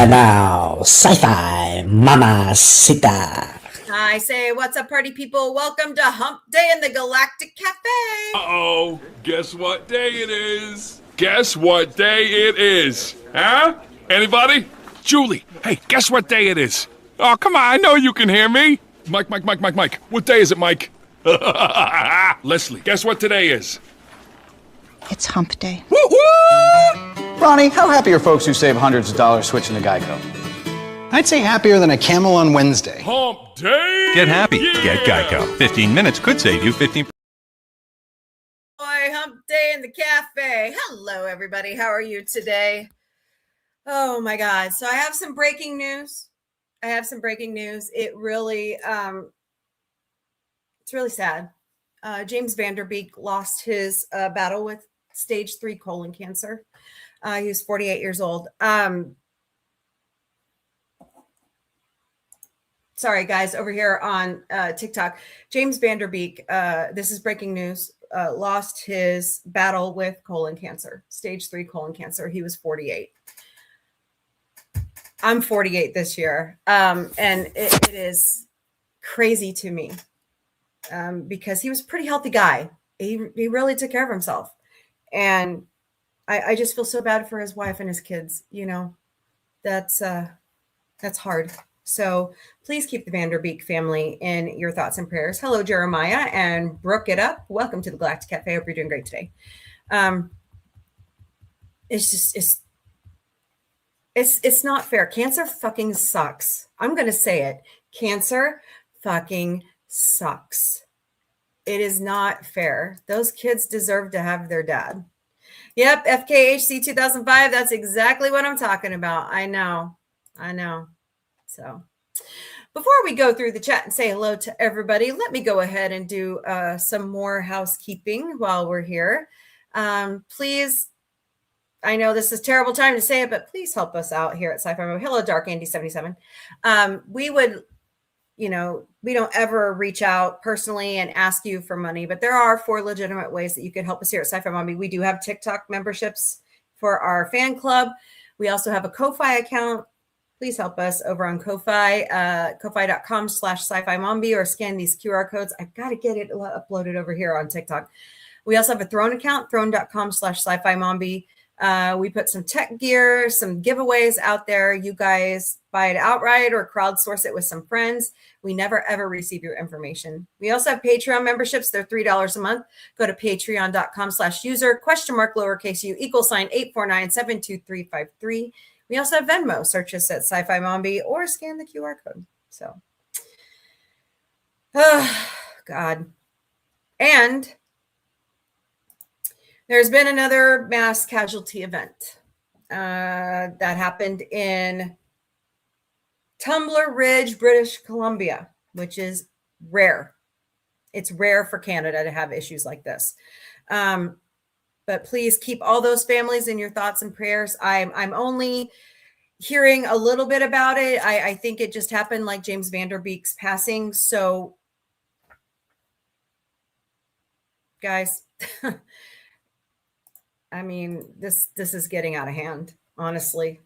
And now, sci-fi mamacita. I say, what's up, party people? Welcome to Hump Day in the Galactic Café. Uh-oh, guess what day it is? Guess what day it is? Huh? Anybody? Julie, hey, guess what day it is? Oh, come on, I know you can hear me. Mike. What day is it, Mike? Leslie, guess what today is? It's Hump Day. Woo-woo! Ronnie, how happy are folks who save hundreds of dollars switching to Geico? I'd say happier than a camel on Wednesday. Hump Day! Get happy. Yeah! Get Geico. 15 minutes could save you 15%. Boy, Hump Day in the Cafe. Hello, everybody. How are you today? Oh, my God. So I have some breaking news. It really, it's really sad. James Vanderbeek lost his battle with stage 3 colon cancer. He was 48 years old. Sorry, guys, over here on TikTok, James Vanderbeek, this is breaking news, lost his battle with colon cancer, stage 3 colon cancer. He was 48. I'm 48 this year. And it is crazy to me because he was a pretty healthy guy. He really took care of himself. And I just feel so bad for his wife and his kids. You know, that's hard. So please keep the Vanderbeek family in your thoughts and prayers. Hello, Jeremiah and Brooke It Up. Welcome to the Galactic Cafe. I hope you're doing great today. It's not fair. Cancer fucking sucks. I'm going to say it. Cancer fucking sucks. It is not fair. Those kids deserve to have their dad. Yep, FKHC 2005. That's exactly what I'm talking about. I know. So before we go through the chat and say hello to everybody, let me go ahead and do some more housekeeping while we're here. Please, I know this is a terrible time to say it, but please help us out here at Sci-Fi Mode. Hello, Dark Andy 77. We would, we don't ever reach out personally and ask you for money, but there are 4 legitimate ways that you could help us here at Sci-Fi Mombie. We do have TikTok memberships for our fan club. We also have a Ko-Fi account. Please help us over on Ko-Fi, ko-fi.com/sci-fi mombie, or scan these QR codes. I've got to get it uploaded over here on TikTok. We also have a Throne account, throne.com/sci-fi mombie. We put some tech gear, some giveaways out there. You guys buy it outright or crowdsource it with some friends. We never, ever receive your information. We also have Patreon memberships. They're $3 a month. Go to patreon.com/user, !lowercase u, =849-72353. We also have Venmo. Search us at Sci-Fi Mombie or scan the QR code. So, God. And there's been another mass casualty event that happened in Tumbler Ridge, British Columbia, which is rare. It's rare for Canada to have issues like this. But please keep all those families in your thoughts and prayers. I'm only hearing a little bit about it. I think it just happened like James Vanderbeek's passing. So, guys, I mean, this is getting out of hand, honestly.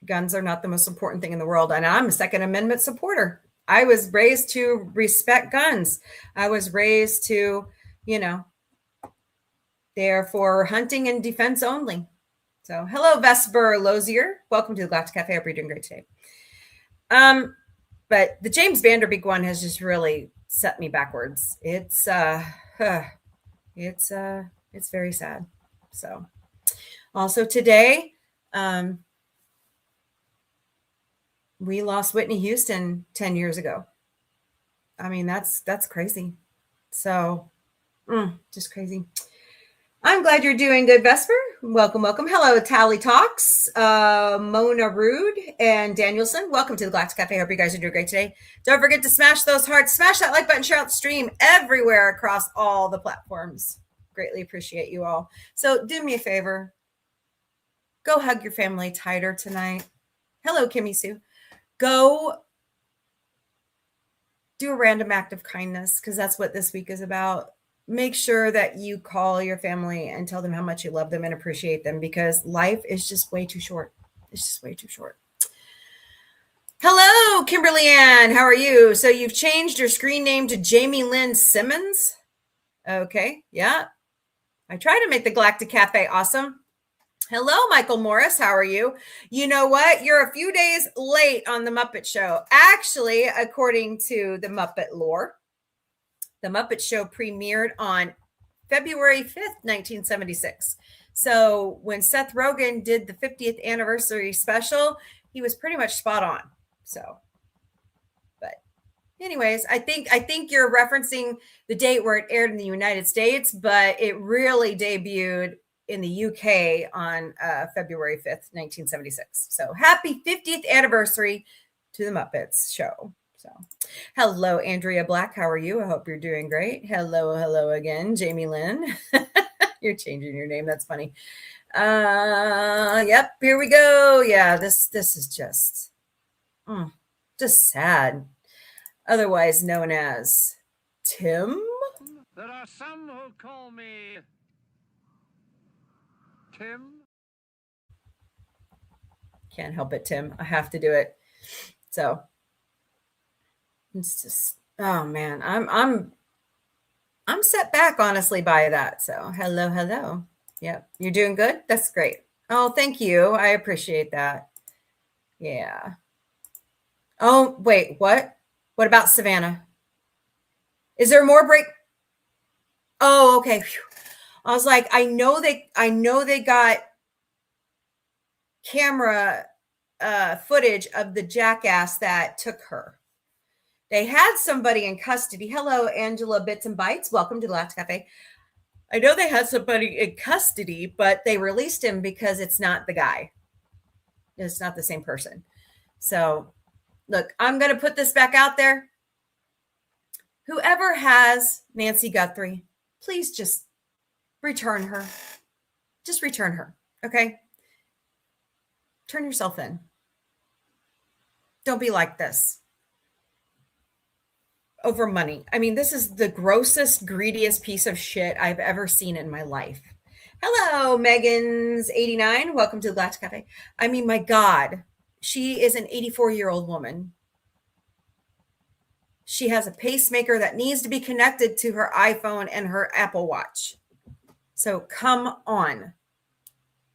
Guns are not the most important thing in the world. And I'm a Second Amendment supporter. I was raised to respect guns. I was raised to, they're for hunting and defense only. So, hello, Vesper Lozier. Welcome to the Galactic Cafe. I hope you're doing great today. But the James Vanderbeek one has just really set me backwards. It's very sad. So, also today, we lost Whitney Houston 10 years ago. I mean, that's crazy. So, just crazy. I'm glad you're doing good, Vesper. Welcome. Hello, Tally Talks, Mona Rude, and Danielson. Welcome to the Galactic Cafe. I hope you guys are doing great today. Don't forget to smash those hearts, smash that like button, share out the stream everywhere across all the platforms. Greatly appreciate you all. So do me a favor. Go hug your family tighter tonight. Hello, Kimmy Sue. Go do a random act of kindness, because that's what this week is about. Make sure that you call your family and tell them how much you love them and appreciate them, because life is just way too short. It's just way too short. Hello, Kimberly Ann. How are you? So you've changed your screen name to Jamie Lynn Simmons? Okay, yeah. I try to make the Galactic Cafe awesome. Hello, Michael Morris. How are you? You know what? You're a few days late on the Muppet Show. Actually, according to the Muppet lore, the Muppet Show premiered on February 5th, 1976. So when Seth Rogen did the 50th anniversary special, he was pretty much spot on. So, but anyways, I think you're referencing the date where it aired in the United States, but it really debuted in the UK on February 5th, 1976. So happy 50th anniversary to the Muppets show. So hello, Andrea Black. How are you? I hope you're doing great. Hello again, Jamie Lynn. You're changing your name. That's funny. Yep, here we go. Yeah, this is just sad. Otherwise known as Tim. There are some who call me Tim. Can't help it, Tim. I have to do it. So it's just, oh man, I'm set back honestly by that. So hello. Yep, you're doing good. That's great. Oh, thank you. I appreciate that. Yeah. Oh, wait, what? What about Savannah? Is there more break? Oh, okay. Phew. I was like, I know they got camera footage of the jackass that took her. They had somebody in custody. Hello, Angela Bits and Bytes. Welcome to Galactic Cafe. I know they had somebody in custody, but they released him because it's not the guy. It's not the same person. So, look, I'm going to put this back out there. Whoever has Nancy Guthrie, please just return her. Just return her, okay? Turn yourself in. Don't be like this. Over money. I mean, this is the grossest, greediest piece of shit I've ever seen in my life. Hello, Megan's89. Welcome to the Galactic Cafe. I mean, my God, she is an 84-year-old woman. She has a pacemaker that needs to be connected to her iPhone and her Apple Watch. So come on.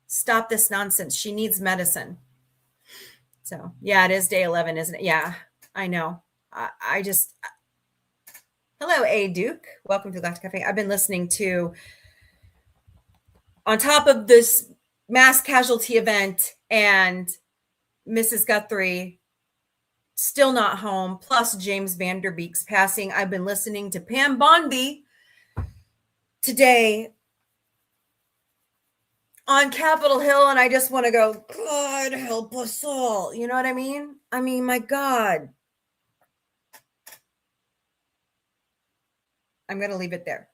Stop this nonsense. She needs medicine. So, yeah, it is day 11, isn't it? Yeah, I know. I just... Hello, A. Duke. Welcome to Galactic Cafe. I've been listening to, on top of this mass casualty event and Mrs. Guthrie still not home, plus James Vanderbeek's passing, I've been listening to Pam Bondi today on Capitol Hill, and I just want to go, God help us all. You know what I mean? I mean, my God. I'm going to leave it there.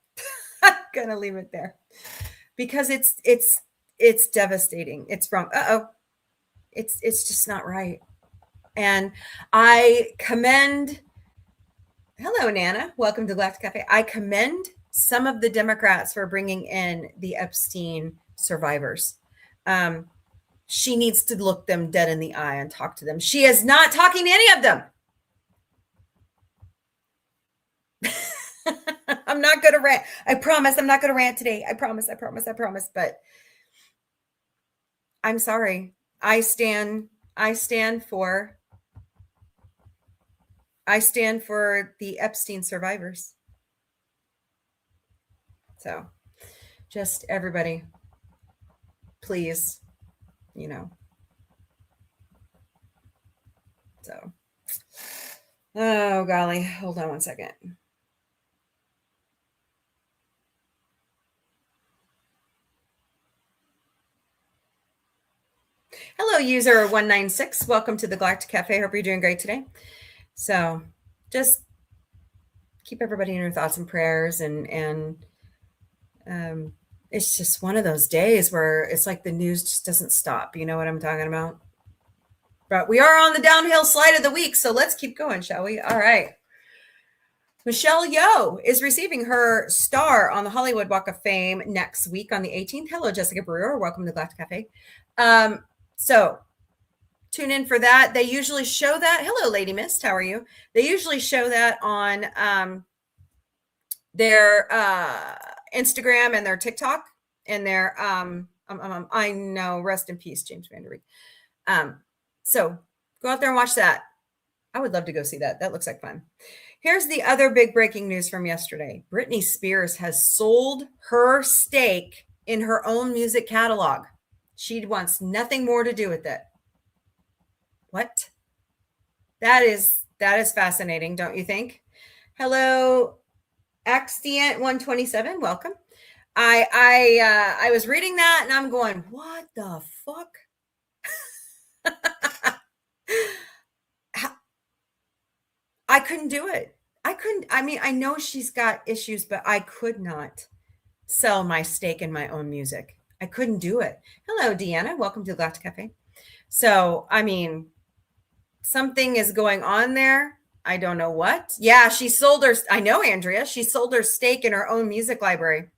I'm going to leave it there because it's devastating. It's wrong. It's just not right. And I commend, hello, Nana. Welcome to Galactic Cafe. I commend some of the Democrats for bringing in the Epstein survivors. She needs to look them dead in the eye and talk to them. She is not talking to any of them. I'm not going to rant. I promise I'm not going to rant today. I promise. But I'm sorry. I stand for the Epstein survivors. So just everybody, please, so, oh golly, hold on one second. Hello, user 196. Welcome to the Galactic Cafe. Hope you're doing great today. So just keep everybody in your thoughts and prayers. And it's just one of those days where it's like the news just doesn't stop. You know what I'm talking about? But we are on the downhill slide of the week. So let's keep going, shall we? All right. Michelle Yeoh is receiving her star on the Hollywood Walk of Fame next week on the 18th. Hello, Jessica Brewer. Welcome to Galactic Cafe. So tune in for that. They usually show that. Hello, Lady Mist. How are you? They usually show that on their Instagram and their TikTok and their I know, rest in peace, James Van Der Beek. So go out there and watch that. I would love to go see that. That looks like fun. Here's the other big breaking news from yesterday. Britney Spears has sold her stake in her own music catalog. She wants nothing more to do with it. What? That is fascinating, don't you think? Hello, Accident 127. Welcome. I was reading that and I'm going, what the fuck? I couldn't do it. I know she's got issues, but I could not sell my stake in my own music. I couldn't do it. Hello, Deanna. Welcome to Galactic Café. So, something is going on there. I don't know what. Yeah, she sold her. I know, Andrea. She sold her stake in her own music library.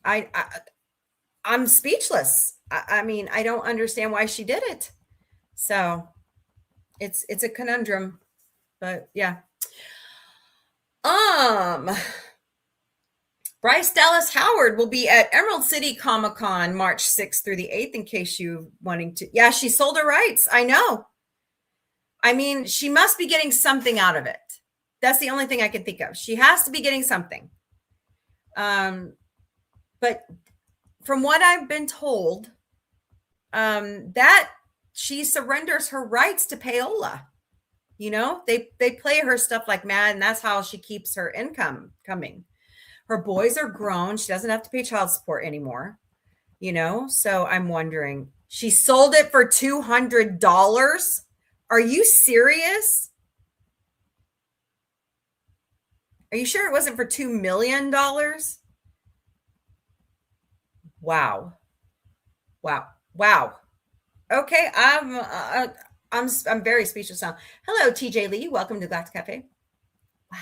I'm speechless. I don't understand why she did it. So it's a conundrum, but yeah. Bryce Dallas Howard will be at Emerald City Comic Con March 6th through the 8th, in case you wanting to. Yeah, she sold her rights. I know. She must be getting something out of it. That's the only thing I can think of. She has to be getting something. But from what I've been told, that she surrenders her rights to payola. They play her stuff like mad, and that's how she keeps her income coming. Her boys are grown. She doesn't have to pay child support anymore. So I'm wondering, she sold it for $200. Are you serious? Are you sure it wasn't for $2 million? Wow. Okay, I'm very speechless now. Hello, TJ Lee. Welcome to Galactic Cafe. Wow.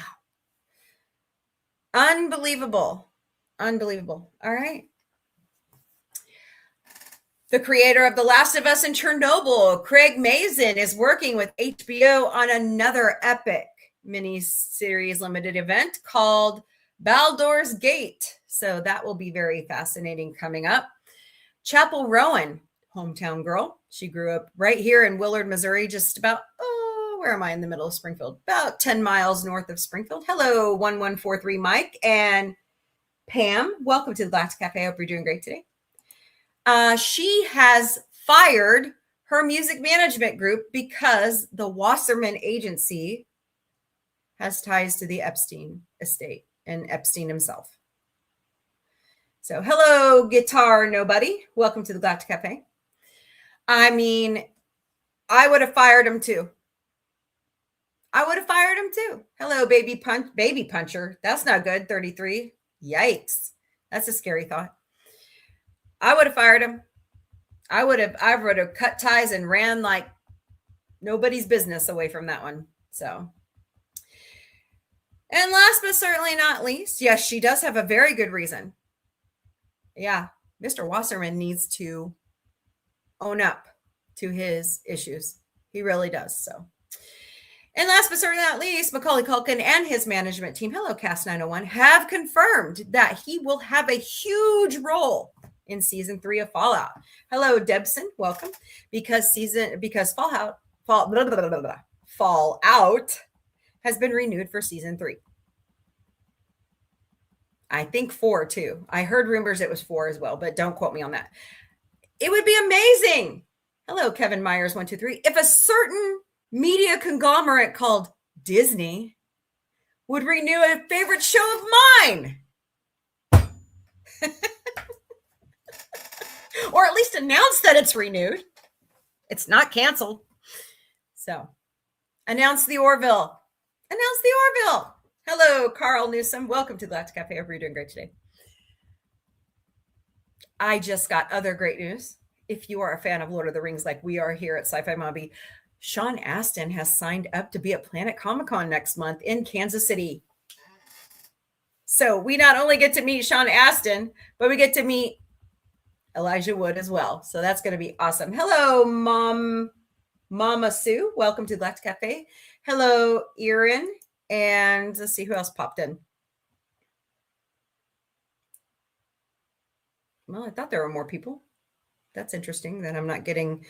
Unbelievable. All right. The creator of The Last of Us and Chernobyl, Craig Mazin, is working with HBO on another epic mini-series limited event called Baldur's Gate. So that will be very fascinating coming up. Chapel Rowan, hometown girl. She grew up right here in Willard, Missouri, just about, where am I, in the middle of Springfield? About 10 miles north of Springfield. Hello, 1143 Mike and Pam. Welcome to the Galactic Cafe. I hope you're doing great today. She has fired her music management group because the Wasserman Agency has ties to the Epstein estate and Epstein himself. So, hello, Guitar Nobody. Welcome to the Galactic Cafe. I would have fired him too. Hello, baby puncher. That's not good. 33. Yikes. That's a scary thought. I would have fired him. I would have cut ties and ran like nobody's business away from that one. So, and last but certainly not least, yes, she does have a very good reason. Yeah, Mr. Wasserman needs to own up to his issues. He really does. So, and last but certainly not least, Macaulay Culkin and his management team, hello, Cast 901, have confirmed that he will have a huge role in season 3 of Fallout. Hello, Debson, welcome. Because Fallout has been renewed for season 3. I think 4 too. I heard rumors it was 4 as well, but don't quote me on that. It would be amazing. Hello, Kevin Myers 123. If a certain media conglomerate called Disney would renew a favorite show of mine. Or at least announce that it's renewed. It's not canceled. So, announce the Orville. Hello, Carl Newsom. Welcome to Galactic Cafe. I hope you're doing great today. I just got other great news. If you are a fan of Lord of the Rings like we are here at Sci-Fi Mombie, Sean Astin has signed up to be at Planet Comic-Con next month in Kansas City. So we not only get to meet Sean Astin, but we get to meet Elijah Wood as well. So that's going to be awesome. Hello, Mama Sue. Welcome to Galactic Cafe. Hello, Erin. And let's see who else popped in. Well, I thought there were more people. That's interesting that I'm not getting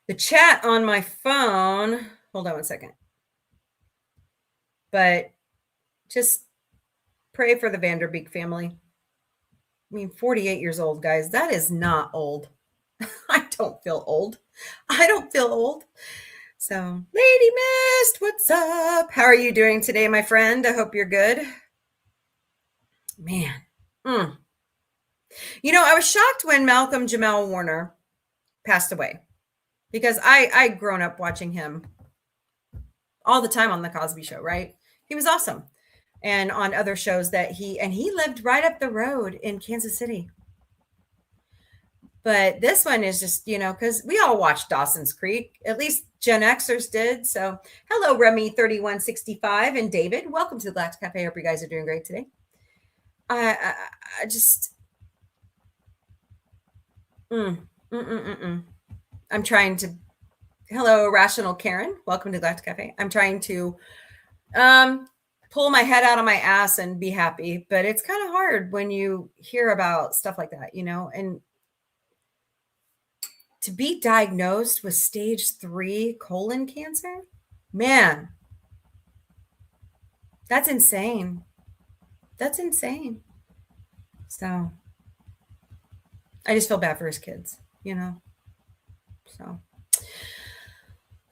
the chat on my phone. Hold on one second. But just pray for the Vanderbeek family. I mean, 48 years old, guys. That is not old. I don't feel old. I don't feel old. So, Lady Mist, what's up? How are you doing today, my friend? I hope you're good. Man. You know, I was shocked when Malcolm Jamal Warner passed away because I'd grown up watching him all the time on The Cosby Show, right? He was awesome. And on other shows that he lived right up the road in Kansas City. But this one is just, you know, because we all watched Dawson's Creek, at least Gen Xers did. So hello, Remy3165 and David. Welcome to the Galactic Cafe. I hope you guys are doing great today. I just, I'm trying to, hello, Rational Karen. Welcome to Galactic Cafe. I'm trying to pull my head out of my ass and be happy, but it's kind of hard when you hear about stuff like that, you know, and to be diagnosed with stage 3 colon cancer, man, that's insane. That's insane. So I just feel bad for his kids, you know? So,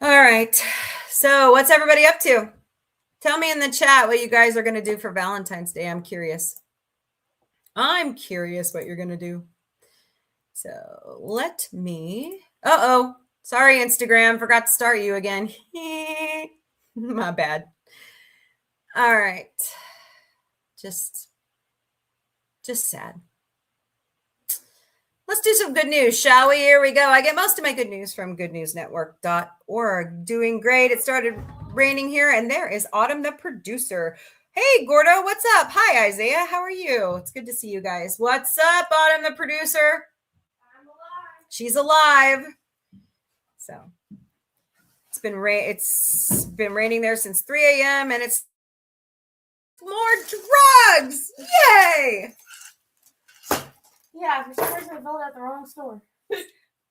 all right. So what's everybody up to? Tell me in the chat what you guys are going to do for Valentine's Day. I'm curious. I'm curious what you're going to do. So let me, sorry, Instagram, forgot to start you again. My bad. All right. Just sad. Let's do some good news, shall we? Here we go. I get most of my good news from goodnewsnetwork.org. Doing great. It started raining here, and there is Autumn, the producer. Hey, Gordo, what's up? Hi, Isaiah. How are you? It's good to see you guys. What's up, Autumn, the producer? I'm alive. She's alive. So it's been raining there since 3 a.m. and it's more drugs. Yay! Yeah, for some reason I filled out the wrong store.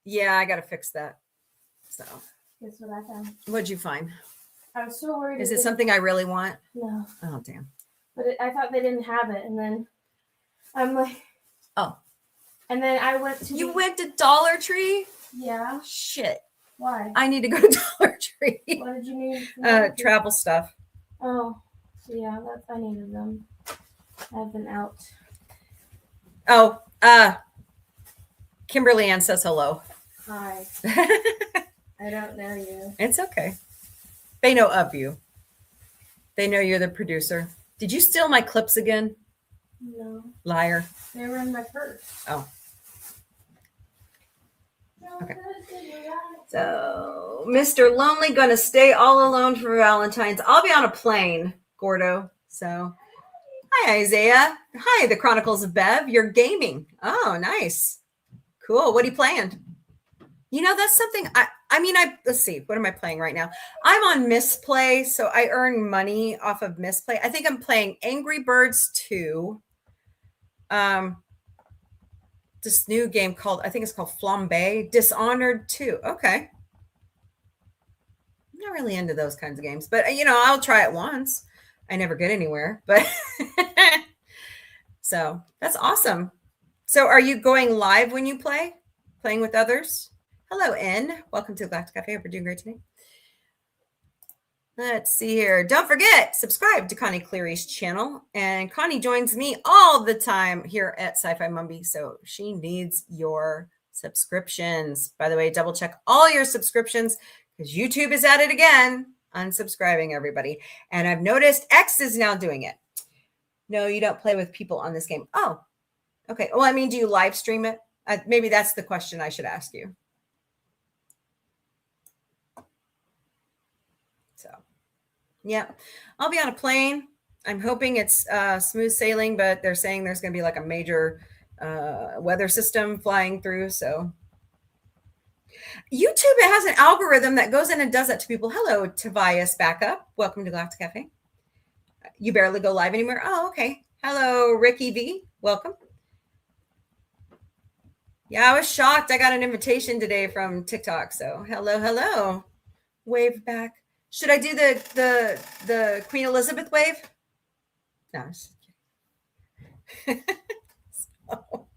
Yeah, I got to fix that. So Guess what I found? what'd you find? I was so worried. Is it something I really want? No. Oh, damn. But I thought they didn't have it, and then I'm like, oh. And then I went to. You went to Dollar Tree? Yeah. Shit. Why? I need to go to Dollar Tree. What did you need? Travel stuff. Oh, yeah, I needed them. I've been out. Oh, Kimberly Ann says hello. Hi. I don't know you. It's okay. They know of you. They know you're the producer. Did you steal my clips again? No. Liar. They were in my purse. Oh. Okay. So, Mr. Lonely gonna stay all alone for Valentine's. I'll be on a plane, Gordo. So, hi, Isaiah. Hi, the Chronicles of Bev. You're gaming. Oh, nice. Cool. What are you playing? You know, that's something let's see. What am I playing right now? I'm on Misplay, so I earn money off of Misplay. I think I'm playing Angry Birds 2. This new game I think it's called Flambe. Dishonored 2. Okay. I'm not really into those kinds of games, but you know, I'll try it once. I never get anywhere, but so that's awesome. So are you going live when you playing with others? Hello, N. Welcome to Galactic Cafe. Hope you're doing great today. Let's see here. Don't forget, subscribe to Connie Cleary's channel. And Connie joins me all the time here at Sci-Fi Mombie. So she needs your subscriptions. By the way, double check all your subscriptions because YouTube is at it again. Unsubscribing everybody. And I've noticed X is now doing it. No, you don't play with people on this game. Oh, okay. Well, I mean, do you live stream it? Maybe that's the question I should ask you. So, yeah, I'll be on a plane. I'm hoping it's smooth sailing, but they're saying there's going to be like a major weather system flying through. So YouTube has an algorithm that goes in and does that to people. Hello, Tobias Backup. Welcome to Galactic Cafe. You barely go live anymore. Oh, okay. Hello, Ricky V. Welcome. Yeah, I was shocked. I got an invitation today from TikTok. So hello. Wave back. Should I do the Queen Elizabeth wave? No, I'm just kidding. So,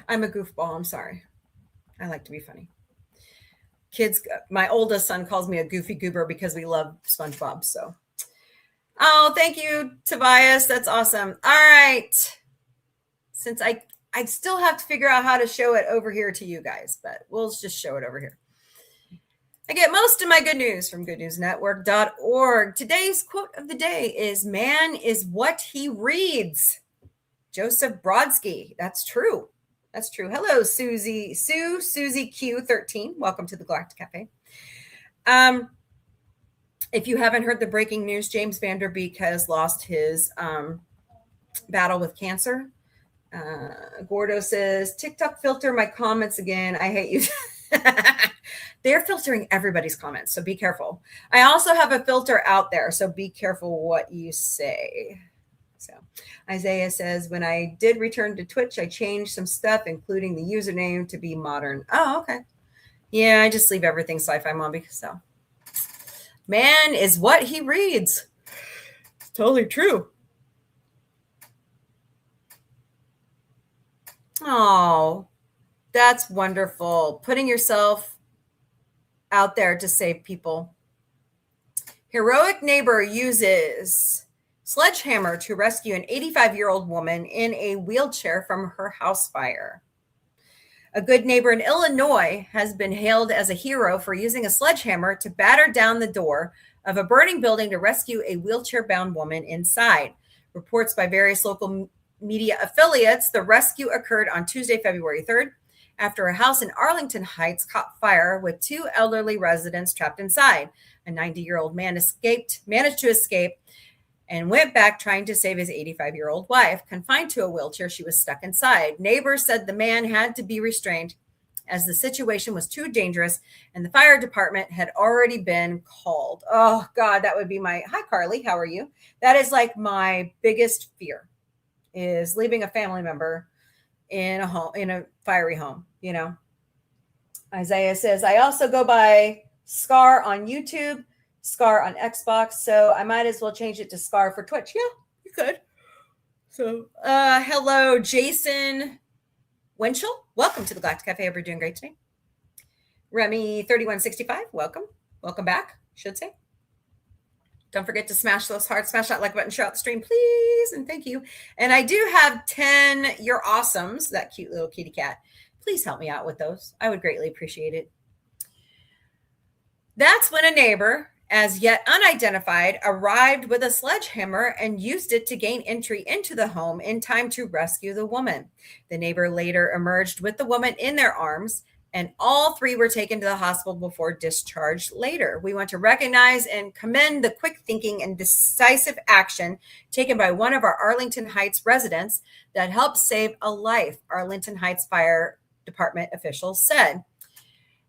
I'm a goofball. I'm sorry. I like to be funny. Kids, my oldest son calls me a goofy goober because we love SpongeBob. So, oh, thank you, Tobias. That's awesome. All right. Since I still have to figure out how to show it over here to you guys, but we'll just show it over here. I get most of my good news from goodnewsnetwork.org. Today's quote of the day is, "Man is what he reads." Joseph Brodsky. That's true. That's true. Hello, Susie Q13. Welcome to the Galactic Cafe. If you haven't heard the breaking news, James Van Der Beek has lost his battle with cancer. Gordo says, TikTok filter my comments again. I hate you. They're filtering everybody's comments, so be careful. I also have a filter out there, so be careful what you say. So Isaiah says, when I did return to Twitch, I changed some stuff, including the username to be modern. Oh, okay. Yeah, I just leave everything sci-fi Mombie. So man is what he reads. It's totally true. Oh, that's wonderful. Putting yourself out there to save people. Heroic neighbor uses sledgehammer to rescue an 85-year-old woman in a wheelchair from her house fire. A good neighbor in Illinois has been hailed as a hero for using a sledgehammer to batter down the door of a burning building to rescue a wheelchair-bound woman inside. Reports by various local media affiliates, the rescue occurred on Tuesday, February 3rd, after a house in Arlington Heights caught fire with two elderly residents trapped inside. A 90-year-old man managed to escape and went back trying to save his 85-year-old wife. Confined to a wheelchair, she was stuck inside. Neighbors said the man had to be restrained as the situation was too dangerous and the fire department had already been called. Oh, God, that would be hi, Carly. How are you? That is like my biggest fear, is leaving a family member in a fiery home, you know. Isaiah says, I also go by Scar on YouTube, Scar on Xbox, so I might as well change it to Scar for Twitch. Yeah, you could. So, hello, Jason Winchell. Welcome to the Galactic Cafe. Hope you're doing great today. Remy3165, welcome. Welcome back, should say. Don't forget to smash those hearts, smash that like button, share out the stream, please, and thank you. And I do have 10 You're Awesomes, that cute little kitty cat. Please help me out with those. I would greatly appreciate it. That's when a neighbor, as yet unidentified, arrived with a sledgehammer and used it to gain entry into the home in time to rescue the woman. The neighbor later emerged with the woman in their arms, and all three were taken to the hospital before discharged later. We want to recognize and commend the quick thinking and decisive action taken by one of our Arlington Heights residents that helped save a life, Arlington Heights Fire Department officials said.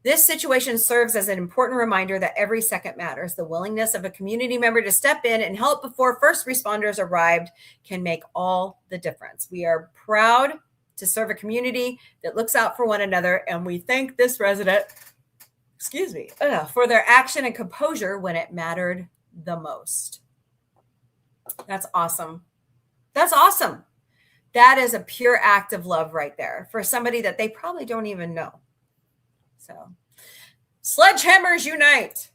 This situation serves as an important reminder that every second matters. The willingness of a community member to step in and help before first responders arrived can make all the difference. We are proud to serve a community that looks out for one another, and we thank this resident, for their action and composure when it mattered the most. That's awesome. That's awesome. That is a pure act of love right there for somebody that they probably don't even know. So, sledgehammers unite.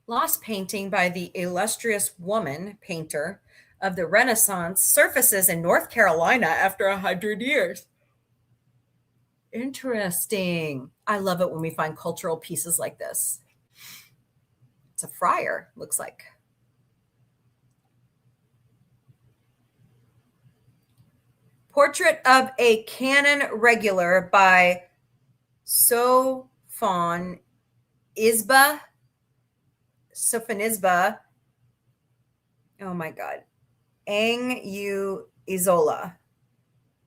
Lost painting by the illustrious woman painter of the Renaissance surfaces in North Carolina after 100 years. Interesting. I love it when we find cultural pieces like this. It's a friar, looks like. Portrait of a canon regular by Sofonisba Oh my God. Ang Izola.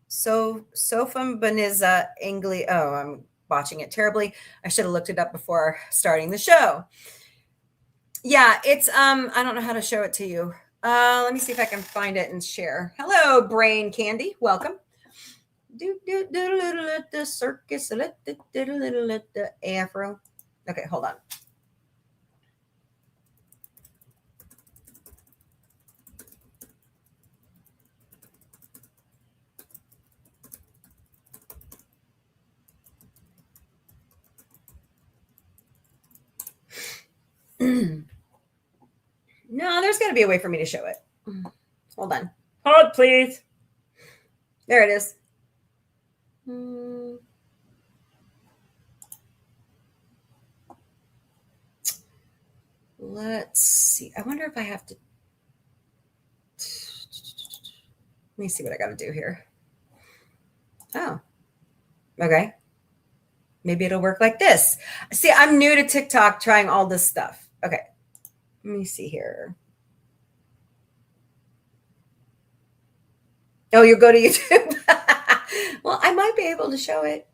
Sophambaniza Angli. Oh, I'm botching it terribly. I should have looked it up before starting the show. Yeah, it's I don't know how to show it to you. Let me see if I can find it and share. Hello, Brain Candy. Welcome. The circus. The afro. Okay, hold on. No, there's got to be a way for me to show it. Hold on. Hold, please. There it is. Let's see. I wonder if I have to. Let me see what I got to do here. Oh, okay. Maybe it'll work like this. See, I'm new to TikTok, trying all this stuff. Okay. Let me see here. Oh, you go to YouTube. Well, I might be able to show it.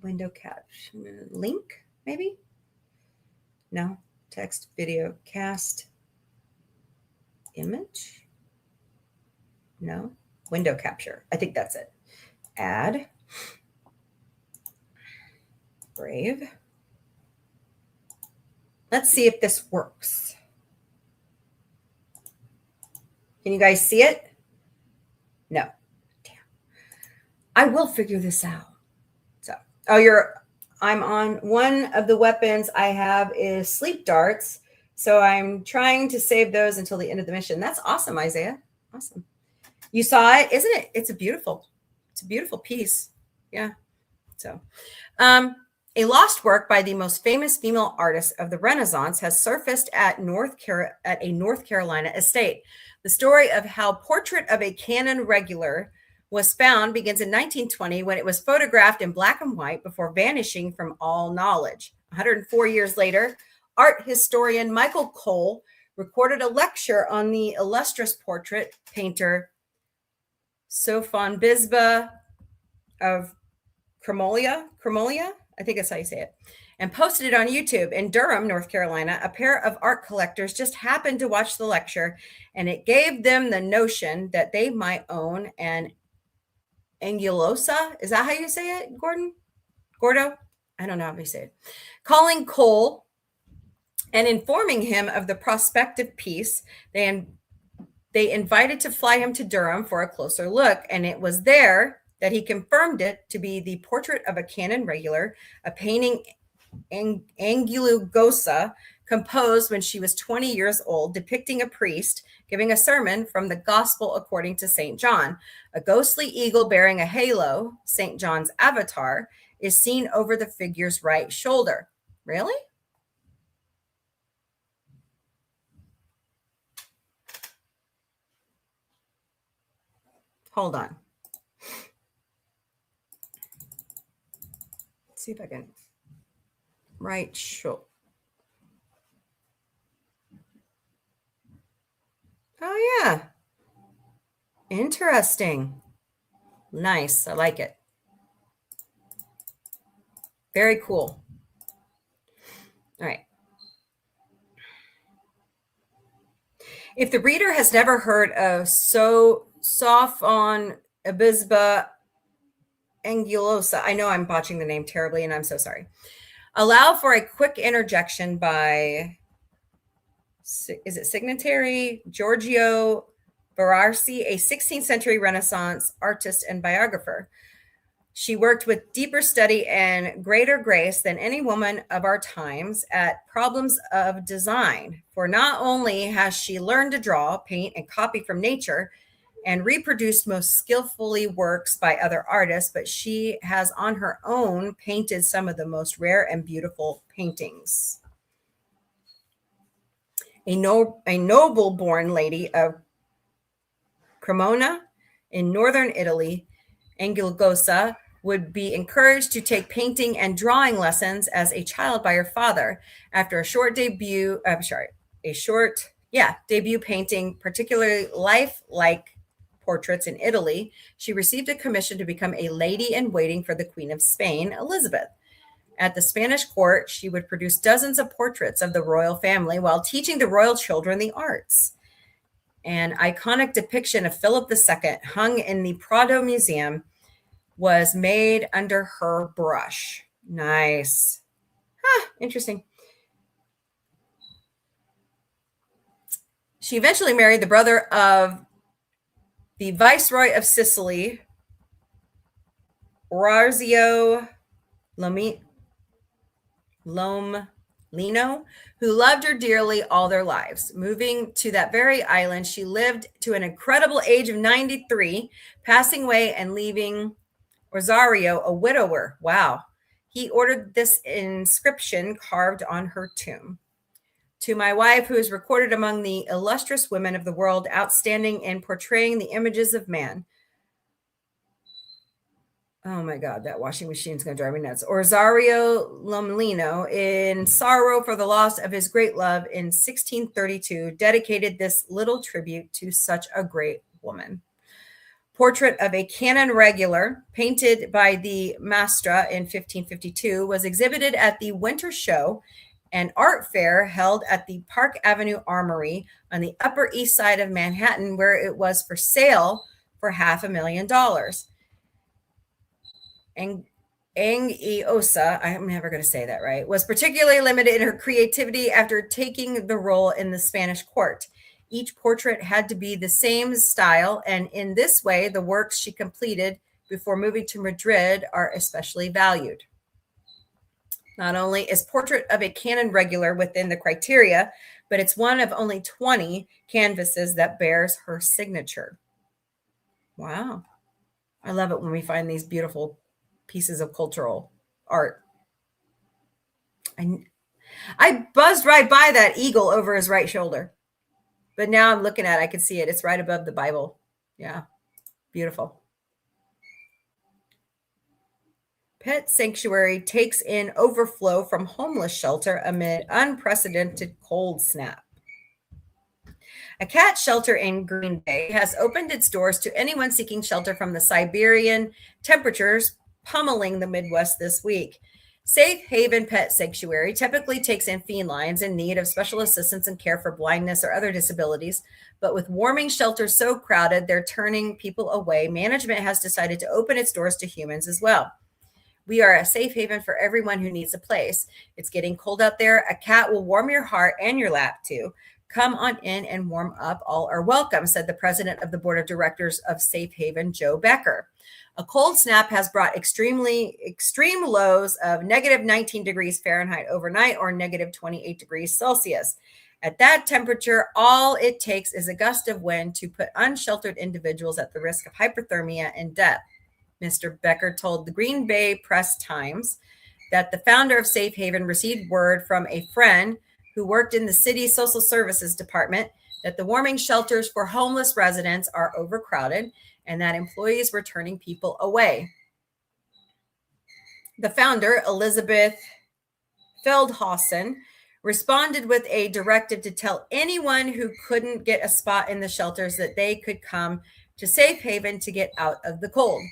Window caption link, maybe? No. Text, video, cast, image? No. Window capture. I think that's it. Add. Brave. Let's see if this works. Can you guys see it? No. Damn. I will figure this out. So, I'm on one of the weapons I have is sleep darts. So I'm trying to save those until the end of the mission. That's awesome, Isaiah. Awesome. You saw it, isn't it? It's a beautiful piece. Yeah. So, a lost work by the most famous female artist of the Renaissance has surfaced at a North Carolina estate. The story of how Portrait of a Canon Regular was found begins in 1920 when it was photographed in black and white before vanishing from all knowledge. 104 years later, art historian Michael Cole recorded a lecture on the illustrious portrait painter Sophon Bisba of Cremolia, I think that's how you say it, and posted it on YouTube. In Durham, North Carolina, a pair of art collectors just happened to watch the lecture, and it gave them the notion that they might own an angulosa. Is that how you say it, Gordo? I don't know how you say it. Calling Cole and informing him of the prospective piece, they invited to fly him to Durham for a closer look, and it was there that he confirmed it to be the Portrait of a Canon Regular, a painting Angulosa composed when she was 20 years old, depicting a priest giving a sermon from the Gospel according to St. John. A ghostly eagle bearing a halo, St. John's avatar, is seen over the figure's right shoulder. Really? Hold on. Let's see if I can. Right shoulder. Oh, yeah. Interesting. Nice. I like it. Very cool. All right. If the reader has never heard of Sophon Bisba Angulosa, I know I'm botching the name terribly, and I'm so sorry. Allow for a quick interjection by, is it signatory Giorgio Bararsi, a 16th century Renaissance artist and biographer. She worked with deeper study and greater grace than any woman of our times at problems of design. For not only has she learned to draw, paint, and copy from nature and reproduced most skillfully works by other artists, but she has on her own painted some of the most rare and beautiful paintings. A noble-born lady of Cremona in northern Italy, Angulosa, would be encouraged to take painting and drawing lessons as a child by her father. After a short debut painting particularly lifelike portraits in Italy, she received a commission to become a lady-in-waiting for the Queen of Spain, Elizabeth. At the Spanish court, she would produce dozens of portraits of the royal family while teaching the royal children the arts. An iconic depiction of Philip II, hung in the Prado Museum, was made under her brush. Nice. Interesting. She eventually married the brother of the Viceroy of Sicily, Orazio Lomlino, who loved her dearly all their lives. Moving to that very island, she lived to an incredible age of 93, passing away and leaving Rosario a widower. Wow. He ordered this inscription carved on her tomb. To my wife, who is recorded among the illustrious women of the world, outstanding in portraying the images of man. Oh my God, that washing machine is going to drive me nuts. Rosario Lomlino, in sorrow for the loss of his great love in 1632, dedicated this little tribute to such a great woman. Portrait of a canon regular, painted by the Maestra in 1552, was exhibited at the Winter Show, an art fair held at the Park Avenue Armory on the Upper East Side of Manhattan, where it was for sale for $500,000. And Angiosa, I'm never going to say that right, was particularly limited in her creativity after taking the role in the Spanish court. Each portrait had to be the same style, and in this way, the works she completed before moving to Madrid are especially valued. Not only is Portrait of a Canon regular within the criteria, but it's one of only 20 canvases that bears her signature. Wow. I love it when we find these beautiful pieces of cultural art. I buzzed right by that eagle over his right shoulder, but now I'm looking at it. I can see it. It's right above the Bible. Yeah. Beautiful. Pet sanctuary takes in overflow from homeless shelter amid unprecedented cold snap. A cat shelter in Green Bay has opened its doors to anyone seeking shelter from the Siberian temperatures pummeling the Midwest this week. Safe Haven Pet Sanctuary typically takes in felines in need of special assistance and care for blindness or other disabilities, but with warming shelters so crowded they're turning people away, management has decided to open its doors to humans as well. We are a safe haven for everyone who needs a place. It's getting cold out there. A cat will warm your heart and your lap too. Come on in and warm up. All are welcome, said the president of the board of directors of Safe Haven, Joe Becker. A cold snap has brought extreme lows of negative 19 degrees Fahrenheit overnight or negative 28 degrees Celsius. At that temperature, all it takes is a gust of wind to put unsheltered individuals at the risk of hypothermia and death. Mr. Becker told the Green Bay Press-Times that the founder of Safe Haven received word from a friend who worked in the city's social services department that the warming shelters for homeless residents are overcrowded and that employees were turning people away. The founder, Elizabeth Feldhausen, responded with a directive to tell anyone who couldn't get a spot in the shelters that they could come to Safe Haven to get out of the cold.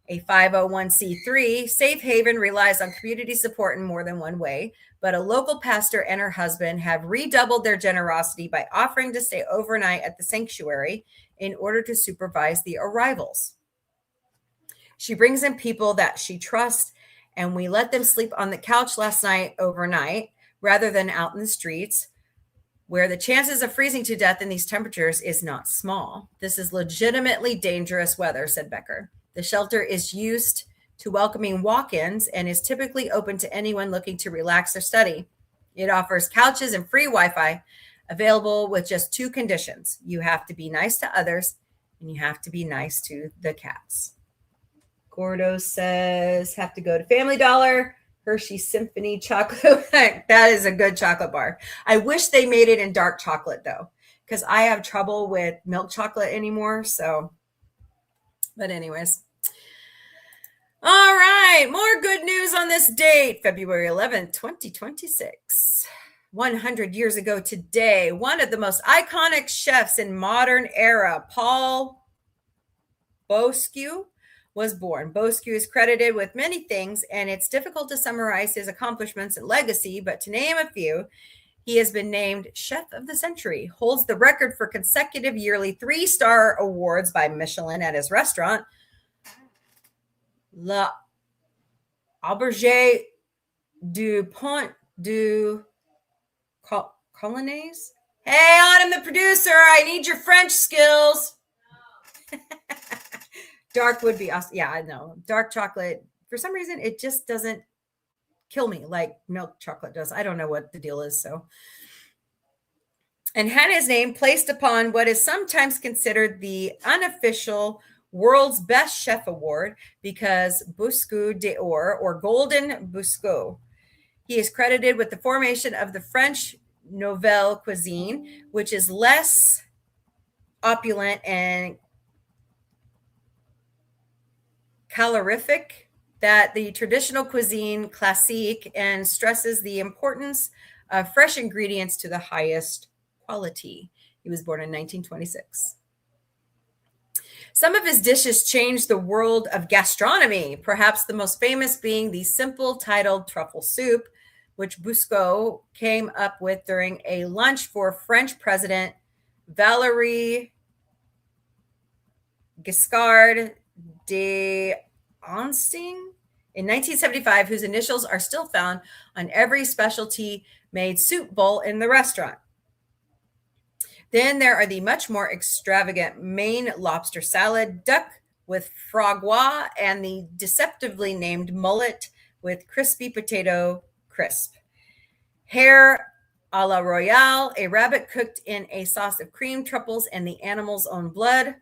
A 501c3, Safe Haven relies on community support in more than one way, but a local pastor and her husband have redoubled their generosity by offering to stay overnight at the sanctuary in order to supervise the arrivals. She brings in people that she trusts, and we let them sleep on the couch last night overnight rather than out in the streets, where the chances of freezing to death in these temperatures is not small. This is legitimately dangerous weather, said Becker. The shelter is used to welcoming walk-ins and is typically open to anyone looking to relax or study. It offers couches and free Wi-Fi, available with just two conditions. You have to be nice to others, and you have to be nice to the cats. Gordo says, have to go to Family Dollar. Hershey Symphony chocolate. That is a good chocolate bar. I wish they made it in dark chocolate, though, because I have trouble with milk chocolate anymore. So, but anyways. All right, more good news on this date, February 11th, 2026. 100 years ago today, one of the most iconic chefs in modern era, Paul Bosque, was born. Bosque is credited with many things, and it's difficult to summarize his accomplishments and legacy, but to name a few, he has been named Chef of the Century, holds the record for consecutive yearly 3-star awards by Michelin at his restaurant, La Auberge du Pont du Colonnaise. Hey, Autumn, the producer, I need your French skills. Dark would be awesome. Yeah, I know. Dark chocolate, for some reason, it just doesn't kill me like milk chocolate does. I don't know what the deal is. And had his name placed upon what is sometimes considered the unofficial World's Best Chef Award because Busque d'Or or Golden Busque. He is credited with the formation of the French Nouvelle Cuisine, which is less opulent and calorific than the traditional cuisine classique and stresses the importance of fresh ingredients to the highest quality. He was born in 1926. Some of his dishes changed the world of gastronomy, perhaps the most famous being the simple titled truffle soup, which Busque came up with during a lunch for French President Valéry Giscard d'Estaing in 1975, whose initials are still found on every specialty made soup bowl in the restaurant. Then there are the much more extravagant Maine lobster salad, duck with frogua, and the deceptively named mullet with crispy potato crisp. Hare a la royale, a rabbit cooked in a sauce of cream, truffles, and the animal's own blood,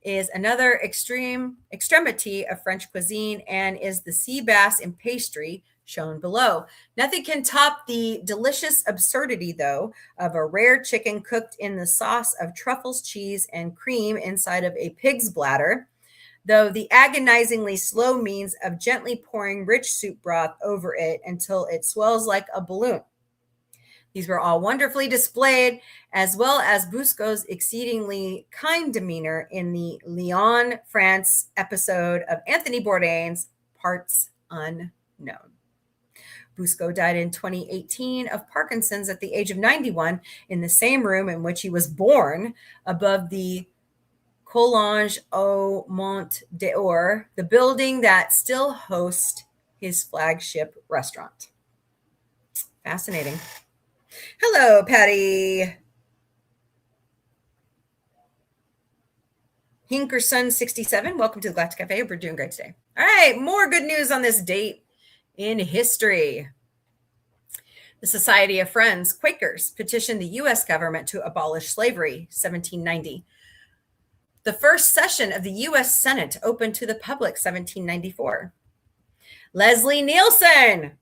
is another extremity of French cuisine and is the sea bass in pastry shown below. Nothing can top the delicious absurdity, though, of a rare chicken cooked in the sauce of truffles, cheese, and cream inside of a pig's bladder, though the agonizingly slow means of gently pouring rich soup broth over it until it swells like a balloon. These were all wonderfully displayed, as well as Busque's exceedingly kind demeanor in the Lyon, France episode of Anthony Bourdain's Parts Unknown. Busque died in 2018 of Parkinson's at the age of 91 in the same room in which he was born, above the Collège au Mont d'Or, the building that still hosts his flagship restaurant. Fascinating. Hello, Patty. Hinkerson67, welcome to the Galactic Café. We're doing great today. All right, more good news on this date in history. The Society of Friends, Quakers, petitioned the U.S. government to abolish slavery, 1790. The first session of the U.S. Senate opened to the public, 1794. Leslie Nielsen,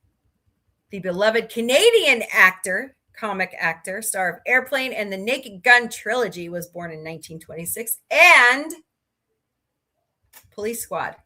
the beloved Canadian actor, comic actor, star of Airplane and the Naked Gun trilogy, was born in 1926. And Police Squad.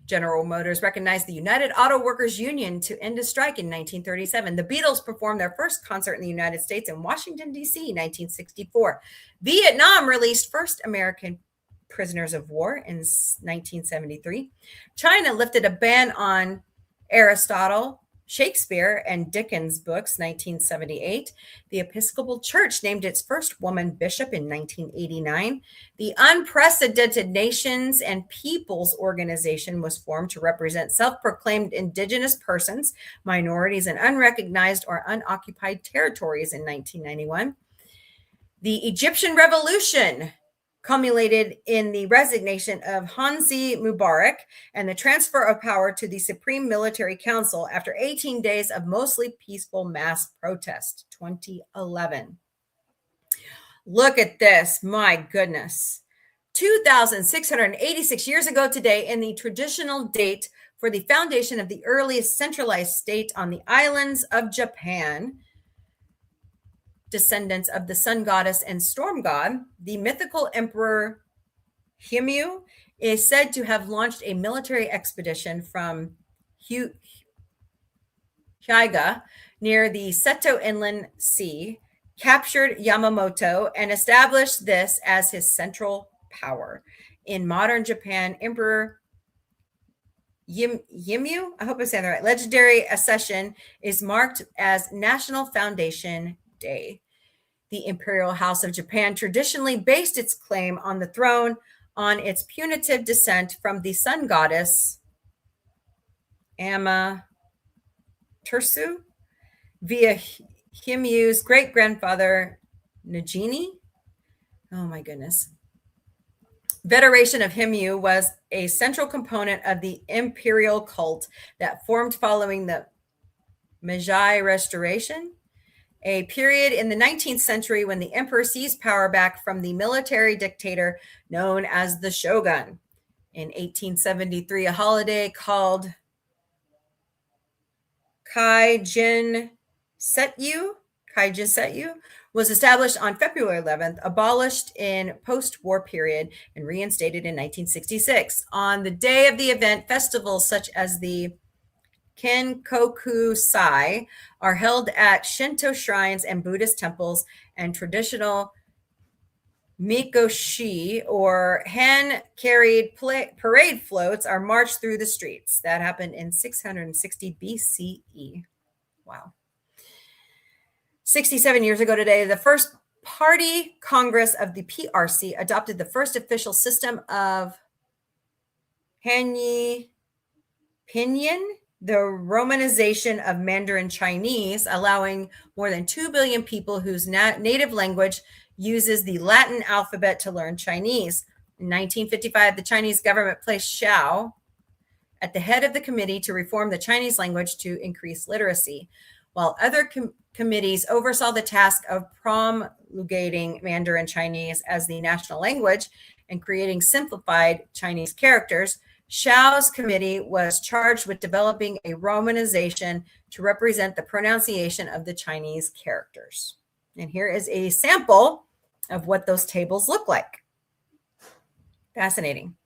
General Motors recognized the United Auto Workers Union to end a strike in 1937. The Beatles performed their first concert in the United States in Washington, D.C. 1964. Vietnam released first American prisoners of war in 1973. China lifted a ban on Aristotle, Shakespeare, and Dickens books, 1978. The Episcopal Church named its first woman bishop in 1989. The Unprecedented Nations and Peoples Organization was formed to represent self-proclaimed indigenous persons, minorities, and unrecognized or unoccupied territories in 1991. The Egyptian Revolution culminated in the resignation of Hosni Mubarak and the transfer of power to the Supreme Military Council after 18 days of mostly peaceful mass protest, 2011. Look at this. My goodness. 2,686 years ago today, in the traditional date for the foundation of the earliest centralized state on the islands of Japan, descendants of the sun goddess and storm god, the mythical emperor Himyu is said to have launched a military expedition from Hyuga near the Seto Inland Sea, captured Yamamoto, and established this as his central power. In modern Japan, Emperor Yimyu, I hope I said that right, legendary accession is marked as National Foundation Day. The Imperial House of Japan traditionally based its claim on the throne on its punitive descent from the sun goddess Amaterasu via Himyu's great-grandfather Nagini. Oh my goodness. Veneration of Himyu was a central component of the imperial cult that formed following the Meiji Restoration, a period in the 19th century when the emperor seized power back from the military dictator known as the shogun. In 1873, a holiday called Kaijin Setyu was established on February 11th, abolished in post-war period, and reinstated in 1966. On the day of the event, festivals such as the Kenkoku Sai are held at Shinto shrines and Buddhist temples, and traditional Mikoshi or hand-carried parade floats are marched through the streets. That happened in 660 BCE. Wow. 67 years ago today, the first party Congress of the PRC adopted the first official system of Hanyi Pinyin, the romanization of Mandarin Chinese, allowing more than 2 billion people whose native language uses the Latin alphabet to learn Chinese. In 1955, the Chinese government placed Xiao at the head of the committee to reform the Chinese language to increase literacy, while other committees oversaw the task of promulgating Mandarin Chinese as the national language and creating simplified Chinese characters. Xiao's committee was charged with developing a romanization to represent the pronunciation of the Chinese characters. And here is a sample of what those tables look like. Fascinating.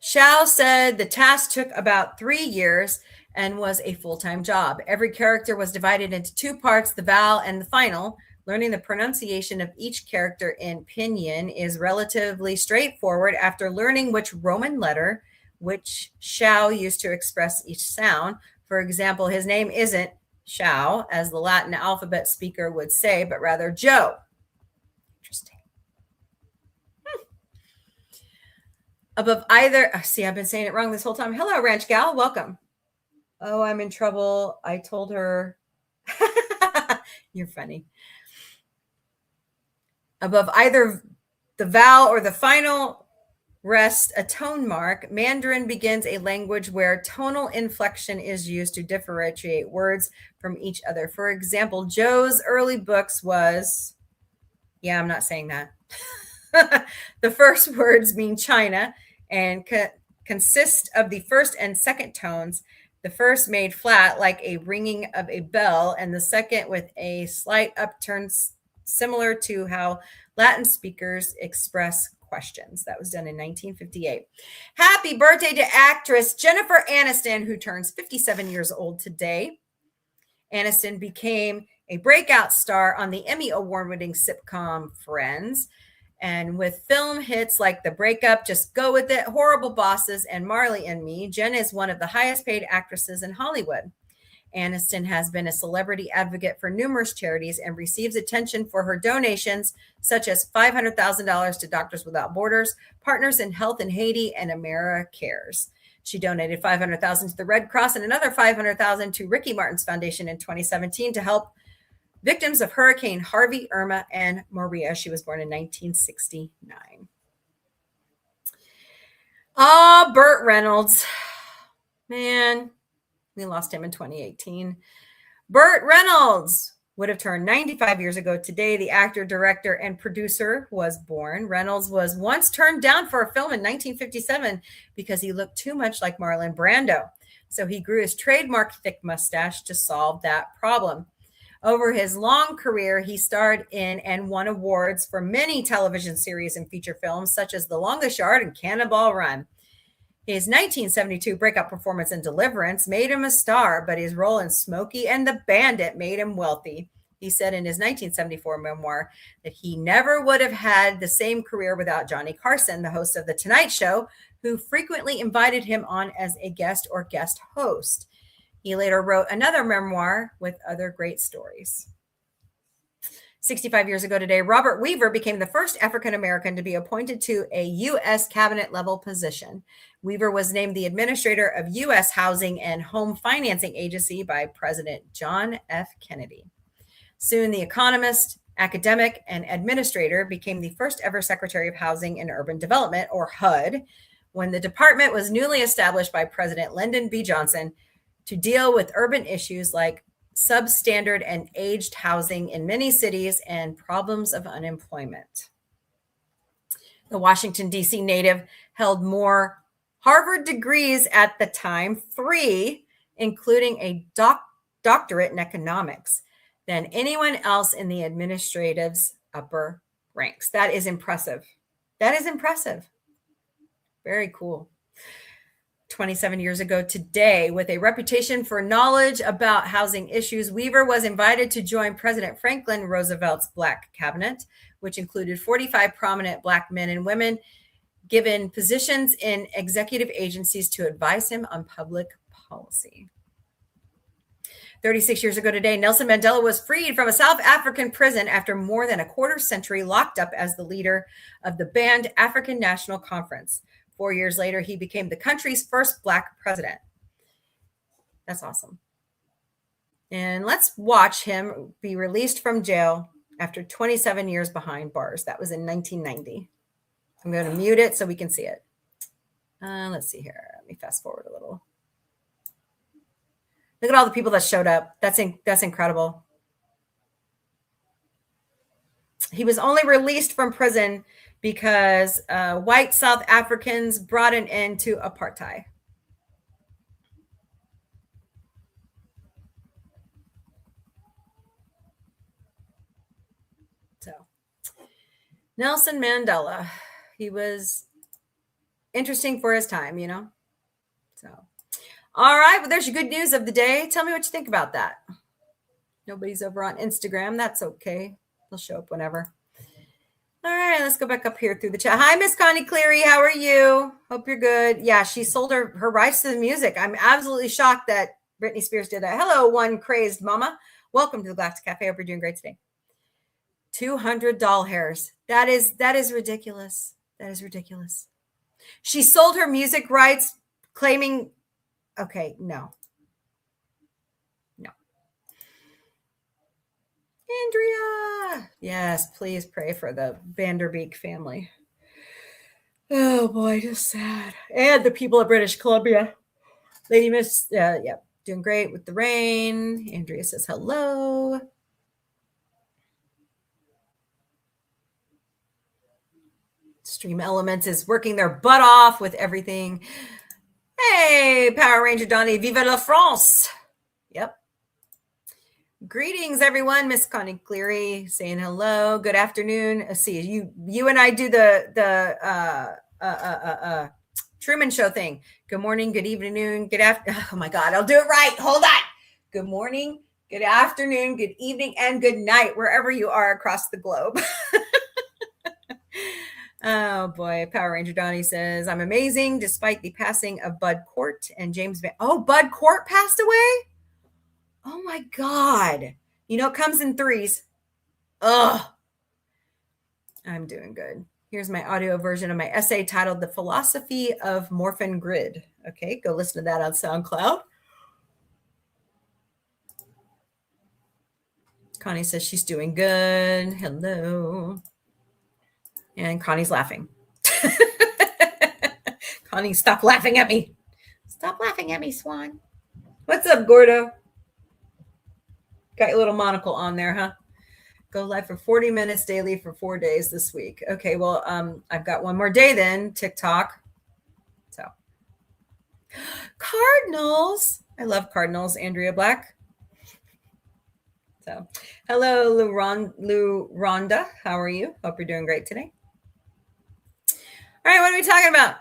Xiao said the task took about 3 years and was a full-time job. Every character was divided into 2 parts, the vowel and the final. Learning the pronunciation of each character in Pinyin is relatively straightforward after learning which Roman letter which Xiao used to express each sound. For example, his name isn't Xiao, as the Latin alphabet speaker would say, but rather Joe. Interesting. Above either, see, I've been saying it wrong this whole time. Hello, Ranch Gal, welcome. Oh, I'm in trouble. I told her. You're funny. Above either the vowel or the final rests a tone mark. Mandarin begins a language where tonal inflection is used to differentiate words from each other. For example, Joe's early books was, yeah, I'm not saying that. The first words mean China and consist of the first and second tones. The first made flat like a ringing of a bell, and the second with a slight upturn, similar to how Latin speakers express questions. That was done in 1958. Happy birthday to actress Jennifer Aniston, who turns 57 years old today. Aniston became a breakout star on the Emmy award-winning sitcom Friends. And with film hits like The Breakup, Just Go With It, Horrible Bosses, and Marley and Me, Jen is one of the highest paid actresses in Hollywood. Aniston has been a celebrity advocate for numerous charities and receives attention for her donations, such as $500,000 to Doctors Without Borders, Partners in Health in Haiti, and AmeriCares. She donated $500,000 to the Red Cross and another $500,000 to Ricky Martin's Foundation in 2017 to help victims of Hurricane Harvey, Irma, and Maria. She was born in 1969. Burt Reynolds. Man, we lost him in 2018. Burt Reynolds would have turned 95 years ago today. The actor, director, and producer was born. Reynolds was once turned down for a film in 1957 because he looked too much like Marlon Brando. So he grew his trademark thick mustache to solve that problem. Over his long career, he starred in and won awards for many television series and feature films, such as The Longest Yard and Cannonball Run. His 1972 breakout performance in Deliverance made him a star, but his role in Smokey and the Bandit made him wealthy. He said in his 1974 memoir that he never would have had the same career without Johnny Carson, the host of The Tonight Show, who frequently invited him on as a guest or guest host. He later wrote another memoir with other great stories. 65 years ago today, Robert Weaver became the first African-American to be appointed to a U.S. cabinet-level position. Weaver was named the administrator of U.S. Housing and Home Financing Agency by President John F. Kennedy. Soon, the economist, academic, and administrator became the first ever Secretary of Housing and Urban Development, or HUD, when the department was newly established by President Lyndon B. Johnson to deal with urban issues like substandard and aged housing in many cities and problems of unemployment. The Washington, D.C. native held more Harvard degrees at the time, 3, including a doctorate in economics, than anyone else in the administrative's upper ranks. That is impressive. That is impressive. Very cool. 27 years ago today, with a reputation for knowledge about housing issues, Weaver was invited to join President Franklin Roosevelt's Black Cabinet, which included 45 prominent Black men and women given positions in executive agencies to advise him on public policy. 36 years ago today, Nelson Mandela was freed from a South African prison after more than a quarter century locked up as the leader of the banned African National Conference. 4 years later, he became the country's first Black president. That's awesome. And let's watch him be released from jail after 27 years behind bars. That was in 1990. I'm going to mute it so we can see it. Let's see here. Let me fast forward a little. Look at all the people that showed up. That's incredible. He was only released from prison because white South Africans brought an end to apartheid. So, Nelson Mandela, he was interesting for his time, you know? So, all right, well, there's your good news of the day. Tell me what you think about that. Nobody's over on Instagram. That's okay. They'll show up whenever. All right, let's go back up here through the chat. Hi, Miss Connie Cleary. How are you? Hope you're good. Yeah, she sold her rights to the music. I'm absolutely shocked that Britney Spears did that. Hello, one crazed mama. Welcome to the Galactic Cafe. Hope you're doing great today. 200 doll hairs. That is ridiculous. That is ridiculous. She sold her music rights claiming, okay, no. Andrea. Yes, please pray for the Vanderbeek family. Oh boy, just sad. And the people of British Columbia. Lady Miss, doing great with the rain. Andrea says hello. Stream Elements is working their butt off with everything. Hey, Power Ranger Donnie, vive la France. Yep. Greetings, everyone. Miss Connie Cleary saying hello. Good afternoon. Let's see, you and I do the Truman Show thing. Good morning, good evening, good afternoon. Oh my God, I'll do it right. Hold on. Good morning, good afternoon, good evening, and good night, wherever you are across the globe. Oh boy, Power Ranger Donnie says, I'm amazing despite the passing of Bud Cort and James Van. Oh, Bud Cort passed away? Oh my God. You know, it comes in threes. Ugh. I'm doing good. Here's my audio version of my essay titled The Philosophy of Morphin Grid. Okay, go listen to that on SoundCloud. Connie says she's doing good. Hello. And Connie's laughing. Connie, stop laughing at me. Stop laughing at me, Swan. What's up, Gordo? Got your little monocle on there, huh? Go live for 40 minutes daily for 4 days this week. Okay, well, I've got one more day then, TikTok. So, Cardinals. I love Cardinals, Andrea Black. So, hello, Lou Rhonda. How are you? Hope you're doing great today. All right, what are we talking about?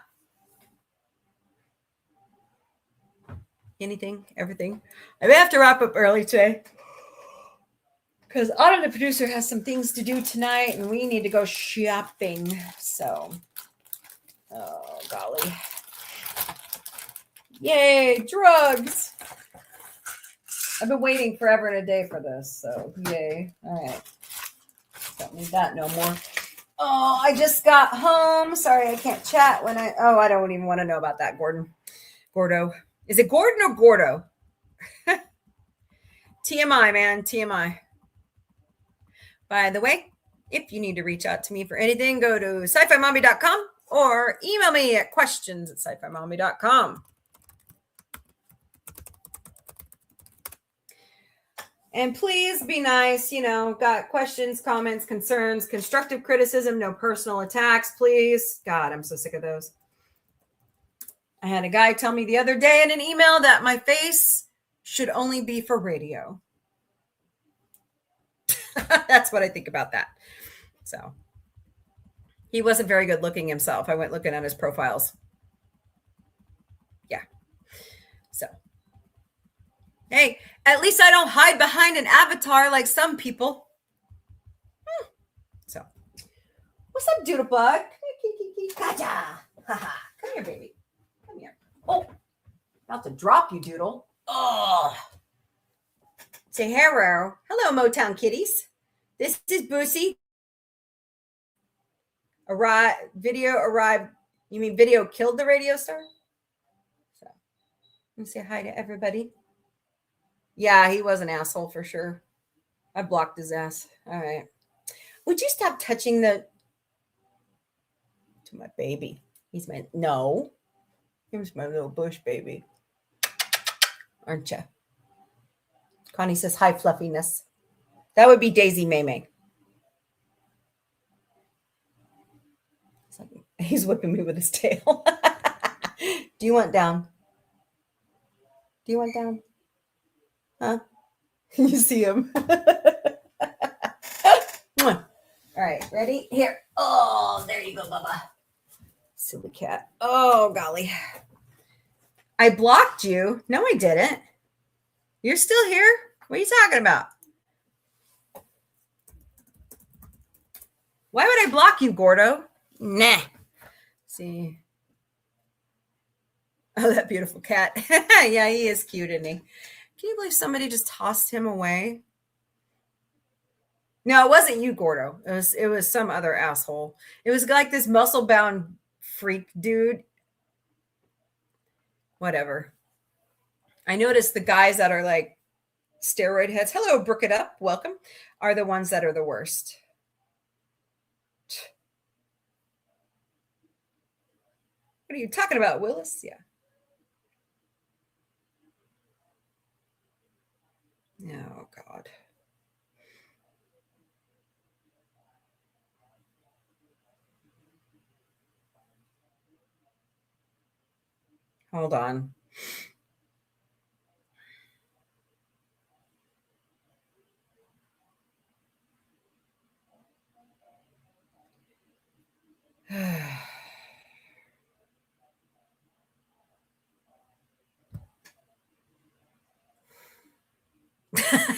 Anything, everything. I may have to wrap up early today because Autumn, the producer, has some things to do tonight, and we need to go shopping. So, oh golly, yay, drugs! I've been waiting forever and a day for this, so yay! All right, don't need that no more. Oh, I just got home. Sorry, I can't chat when I don't even want to know about that, Gordo. Is it Gordon or Gordo? TMI, man. TMI. By the way, if you need to reach out to me for anything, go to sci-fi-mombie.com or email me at questions@sci-fi-mombie.com. And please be nice, got questions, comments, concerns, constructive criticism, no personal attacks, please. God, I'm so sick of those. I had a guy tell me the other day in an email that my face should only be for radio. That's what I think about that. So he wasn't very good looking himself. I went looking at his profiles. Yeah. So, hey, at least I don't hide behind an avatar like some people. So, what's up, Doodlebug? Gotcha. Come here, baby. Come here. Oh, about to drop you, Doodle. Oh. Say hello. Hello, Motown kitties. This is Boosie. Video arrived. You mean video killed the radio star? So, let me say hi to everybody. Yeah, he was an asshole for sure. I blocked his ass. All right. Would you stop touching to my baby? No. Here's my little bush baby. Aren't you? Connie says, hi, fluffiness. That would be Daisy Maymay. He's whipping me with his tail. Do you want down? Do you want down? Huh? You see him. All right, ready? Here. Oh, there you go, Bubba. Silly cat. Oh, golly. I blocked you. No, I didn't. You're still here? What are you talking about? Why would I block you, Gordo? Nah. See. Oh, that beautiful cat. Yeah, he is cute, isn't he? Can you believe somebody just tossed him away? No, it wasn't you, Gordo. It was some other asshole. It was like this muscle-bound freak dude. Whatever. I noticed the guys that are like steroid heads, hello, Brook It Up, welcome, are the ones that are the worst. What are you talking about, Willis? Yeah. Oh, God. Hold on.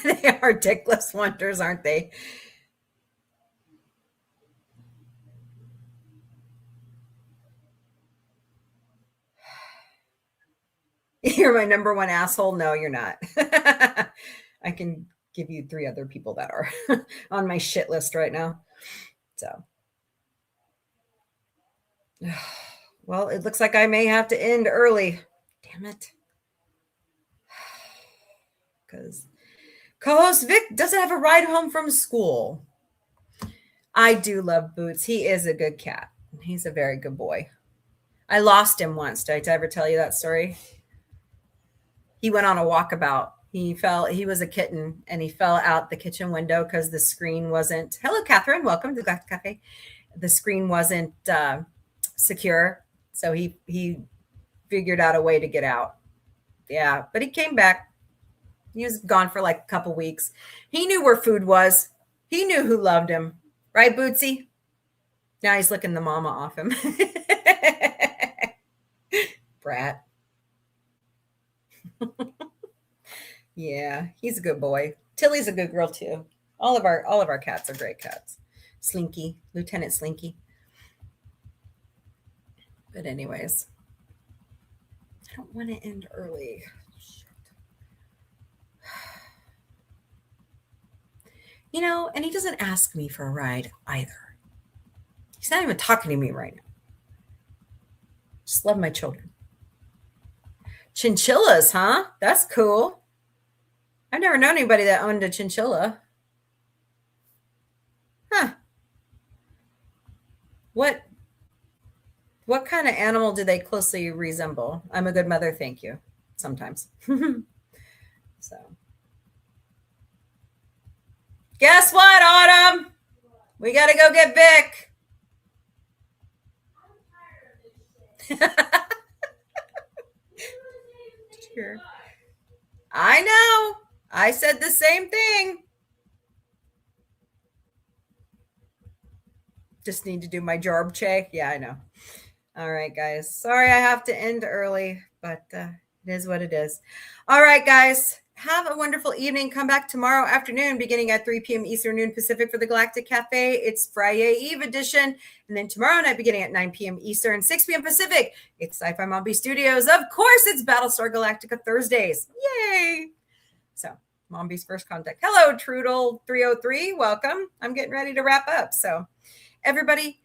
They are dickless wonders, aren't they? You're my number one asshole. No, you're not. I can give you 3 other people that are on my shit list right now. So, well, it looks like I may have to end early. Damn it. Because co-host Vic doesn't have a ride home from school. I do love Boots. He is a good cat. He's a very good boy. I lost him once. Did I ever tell you that story? He went on a walkabout. He was a kitten and he fell out the kitchen window because the screen wasn't. Hello, Catherine. Welcome to Galactic Café. The screen wasn't secure. So he figured out a way to get out. Yeah, but he came back. He was gone for like a couple weeks. He knew where food was. He knew who loved him. Right, Bootsy? Now he's licking the mama off him. Brat. Yeah, he's a good boy. Tilly's a good girl too. All of our cats are great cats. Slinky, Lieutenant Slinky. But anyways, I don't want to end early. Shit. You know, and he doesn't ask me for a ride either. He's not even talking to me right now. Just love my children. Chinchillas, huh? That's cool. I've never known anybody that owned a chinchilla. Huh. What kind of animal do they closely resemble? I'm a good mother, thank you. Sometimes. So. Guess what, Autumn? We got to go get Vic. Sure. I know. I said the same thing. Just need to do my job check. Yeah, I know. All right, guys. Sorry I have to end early, but it is what it is. All right, guys. Have a wonderful evening. Come back tomorrow afternoon, beginning at 3 p.m. Eastern, noon Pacific for the Galactic Café. It's Friday Eve edition. And then tomorrow night, beginning at 9 p.m. Eastern, 6 p.m. Pacific, it's Sci-Fi Mombie Studios. Of course, it's Battlestar Galactica Thursdays. Yay! So, Mombie's First Contact. Hello, Trudel303. Welcome. I'm getting ready to wrap up. So, everybody,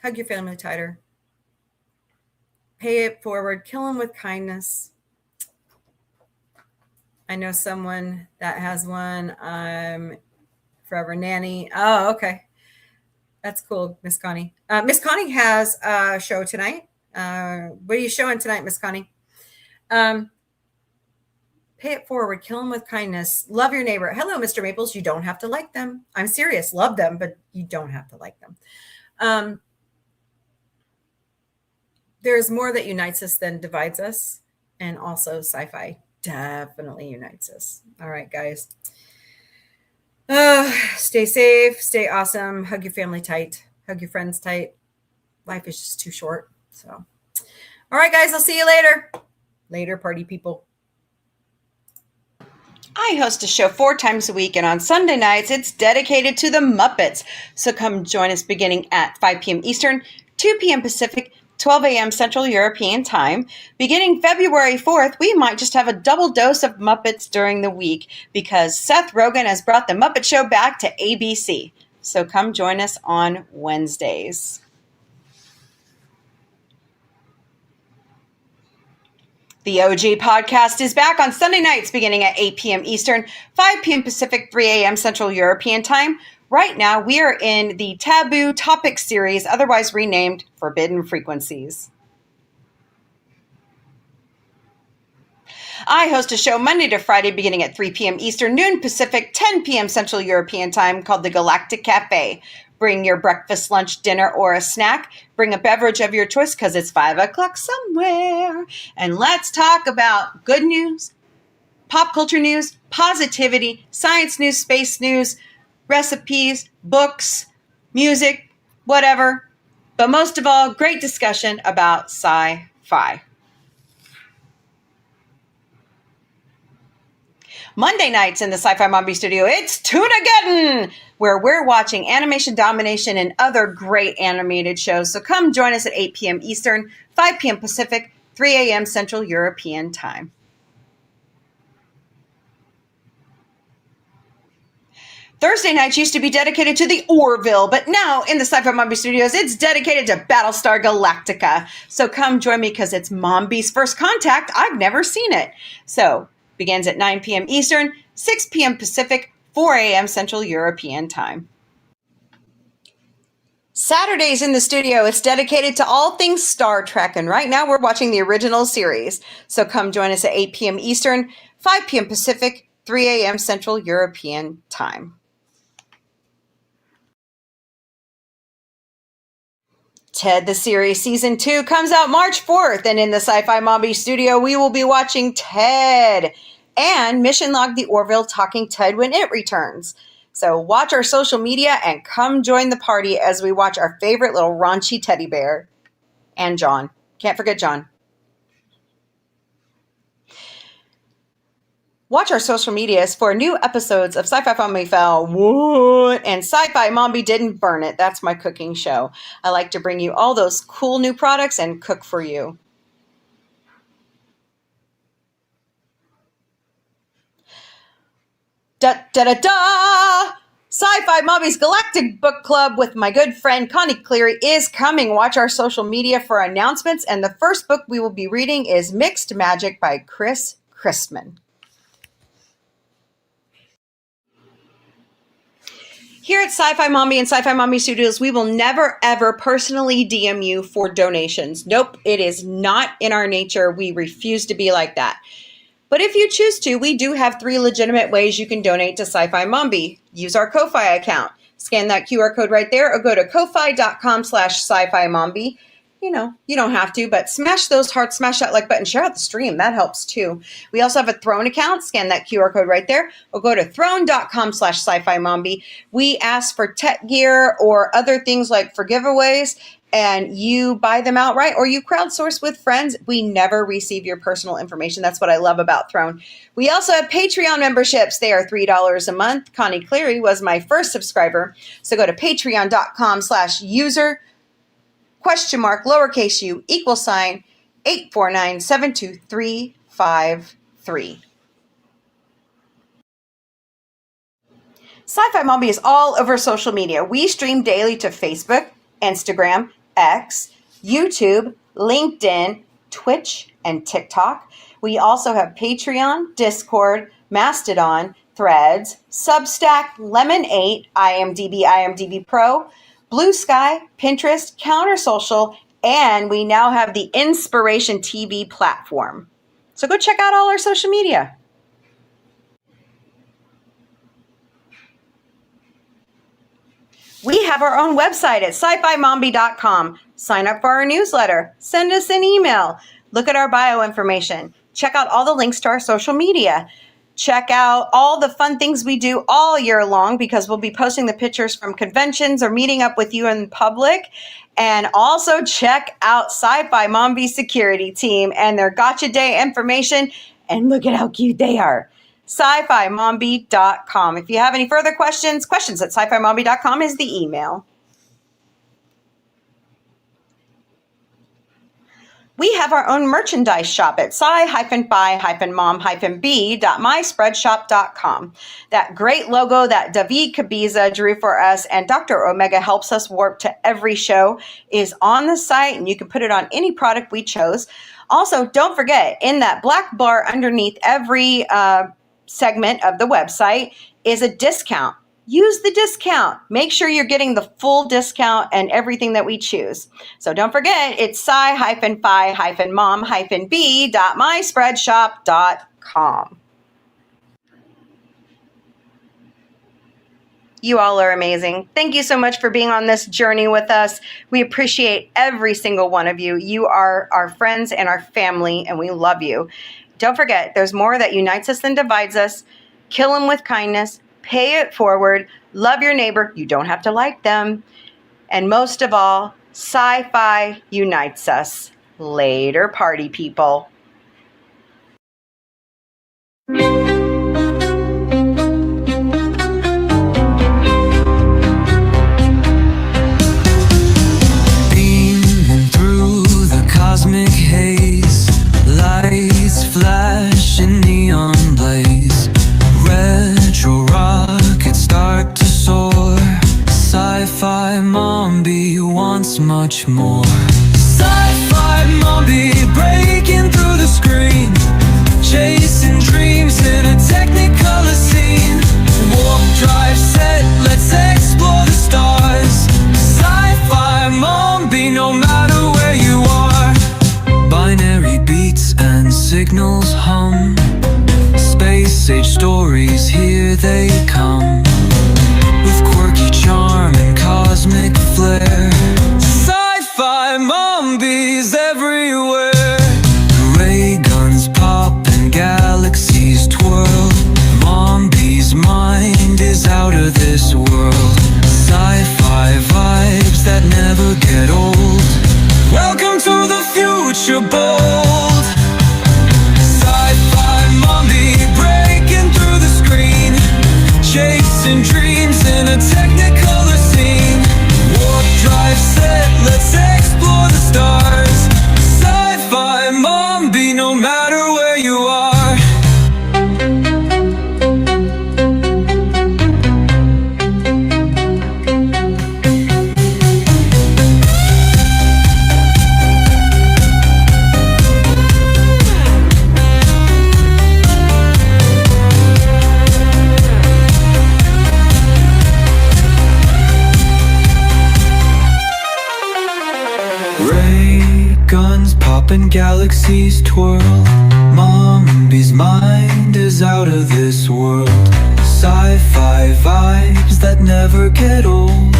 hug your family tighter. Pay it forward. Kill them with kindness. I know someone that has one. Forever Nanny. Oh, okay. That's cool, Miss Connie. Miss Connie has a show tonight. What are you showing tonight, Miss Connie? Pay it forward. Kill them with kindness. Love your neighbor. Hello, Mr. Maples. You don't have to like them. I'm serious. Love them, but you don't have to like them. There's more that unites us than divides us. And also sci-fi definitely unites us. All right, guys. Stay safe. Stay awesome. Hug your family tight. Hug your friends tight. Life is just too short. So, all right, guys. I'll see you later. Later, party people. I host a show 4 times a week, and on Sunday nights, it's dedicated to the Muppets. So come join us beginning at 5 p.m. Eastern, 2 p.m. Pacific, 12 a.m. Central European Time. Beginning February 4th, we might just have a double dose of Muppets during the week because Seth Rogen has brought the Muppet Show back to ABC. So come join us on Wednesdays. The OG podcast is back on Sunday nights beginning at 8 p.m. Eastern, 5 p.m. Pacific, 3 a.m. Central European Time. Right now, we are in the Taboo Topic series, otherwise renamed Forbidden Frequencies. I host a show Monday to Friday beginning at 3 p.m. Eastern, noon Pacific, 10 p.m. Central European Time called the Galactic Café. Bring your breakfast, lunch, dinner, or a snack. Bring a beverage of your choice because it's 5 o'clock somewhere. And let's talk about good news, pop culture news, positivity, science news, space news, recipes, books, music, whatever. But most of all, great discussion about sci-fi. Monday nights in the Sci-Fi Mombie Studio, it's Tuna-geddon, where we're watching Animation Domination and other great animated shows. So come join us at 8 p.m. Eastern, 5 p.m. Pacific, 3 a.m. Central European Time. Thursday nights used to be dedicated to the Orville, but now in the Sci-Fi Mombie Studios, it's dedicated to Battlestar Galactica. So come join me because it's Mombie's First Contact. I've never seen it. So begins at 9 p.m. Eastern, 6 p.m. Pacific, 4 a.m. Central European Time. Saturdays in the studio, it's dedicated to all things Star Trek, and right now we're watching the original series. So come join us at 8 p.m. Eastern, 5 p.m. Pacific, 3 a.m. Central European Time. Ted the Series Season 2 comes out March 4th, and in the Sci-Fi Mombie studio, we will be watching Ted and Mission Log the Orville talking Ted when it returns. So watch our social media and come join the party as we watch our favorite little raunchy teddy bear. And John. Can't forget John. Watch our social medias for new episodes of Sci-Fi Mombie Fell What? And Sci-Fi Mombie Didn't Burn It. That's my cooking show. I like to bring you all those cool new products and cook for you. Da-da-da-da! Sci-Fi Mombie's Galactic Book Club with my good friend Connie Cleary is coming. Watch our social media for announcements. And the first book we will be reading is Mixed Magic by Chris Chrisman. Here at Sci-Fi Mombie and Sci-Fi Mombie Studios, we will never, ever personally DM you for donations. Nope, it is not in our nature. We refuse to be like that. But if you choose to, we do have 3 legitimate ways you can donate to Sci-Fi Mombie. Use our Ko-Fi account. Scan that QR code right there or go to ko-fi.com/sci-fi mombie. You know, you don't have to, but smash those hearts, smash that like button, share out the stream. That helps too. We also have a Throne account. Scan that QR code right there or go to throne.com/sci-fi mombie. We ask for tech gear or other things like for giveaways, and you buy them outright or you crowdsource with friends. We never receive your personal information. That's what I love about Throne. We also have Patreon memberships. They are $3 a month. Connie Cleary was my first subscriber. So go to patreon.com/user !lowercase u = 8497253. Sci-Fi Mombie is all over social media. We stream daily to Facebook, Instagram, X, YouTube, LinkedIn, Twitch, and TikTok. We also have Patreon, Discord, Mastodon, Threads, Substack, Lemon8, IMDb Pro, Blue Sky, Pinterest, Counter Social, and we now have the Inspiration TV platform. So go check out all our social media. We have our own website at sci-fi-mombie.com. Sign up for our newsletter. Send us an email. Look at our bio information. Check out all the links to our social media. Check out all the fun things we do all year long because we'll be posting the pictures from conventions or meeting up with you in public. And also check out Sci-Fi Mombie's security team and their Gotcha Day information. And look at how cute they are. sci-fi-mombie.com. If you have any further questions at sci-fi-mombie.com is the email. We have our own merchandise shop at sci-fi-mom-b.myspreadshop.com. That great logo that David Cabiza drew for us and Dr. Omega helps us warp to every show is on the site, and you can put it on any product we chose. Also, don't forget, in that black bar underneath every segment of the website is a discount. Use the discount. Make sure you're getting the full discount and everything that we choose. So don't forget, it's sci-fi-mom-b.myspreadshop.com. You all are amazing. Thank you so much for being on this journey with us. We appreciate every single one of you. You are our friends and our family, and we love you. Don't forget, there's more that unites us than divides us. Kill them with kindness. Pay it forward. Love your neighbor. You don't have to like them. And most of all, sci-fi unites us. Later, party people. Beaming through the cosmic haze, lights flash in neon blaze. Retro rockets start to soar. Sci-Fi Mombie wants much more. Sci-Fi Mombie breaking through the screen, chasing dreams in a technicolor scene. Warp drive set, let's explore the stars. Sci-Fi Mombie, no matter where you are. Binary beats and signals hum. Space age stories, here they come. With quirky charm and cosmic flair. Sci-Fi this world. Sci-fi vibes that never get old. Welcome to the future, bold. Sci-fi Mombie breaking through the screen, chasing dreams in a technicolor scene. Warp drive set, let's explore the stars. Sci-fi Mombie, no matter where you are. Ray guns popping, galaxies twirl. Mombie's mind is out of this world. Sci-fi vibes that never get old.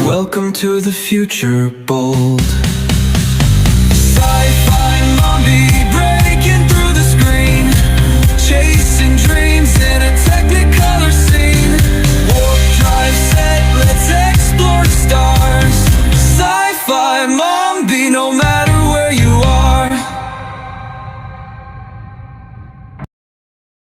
Welcome to the future, bold.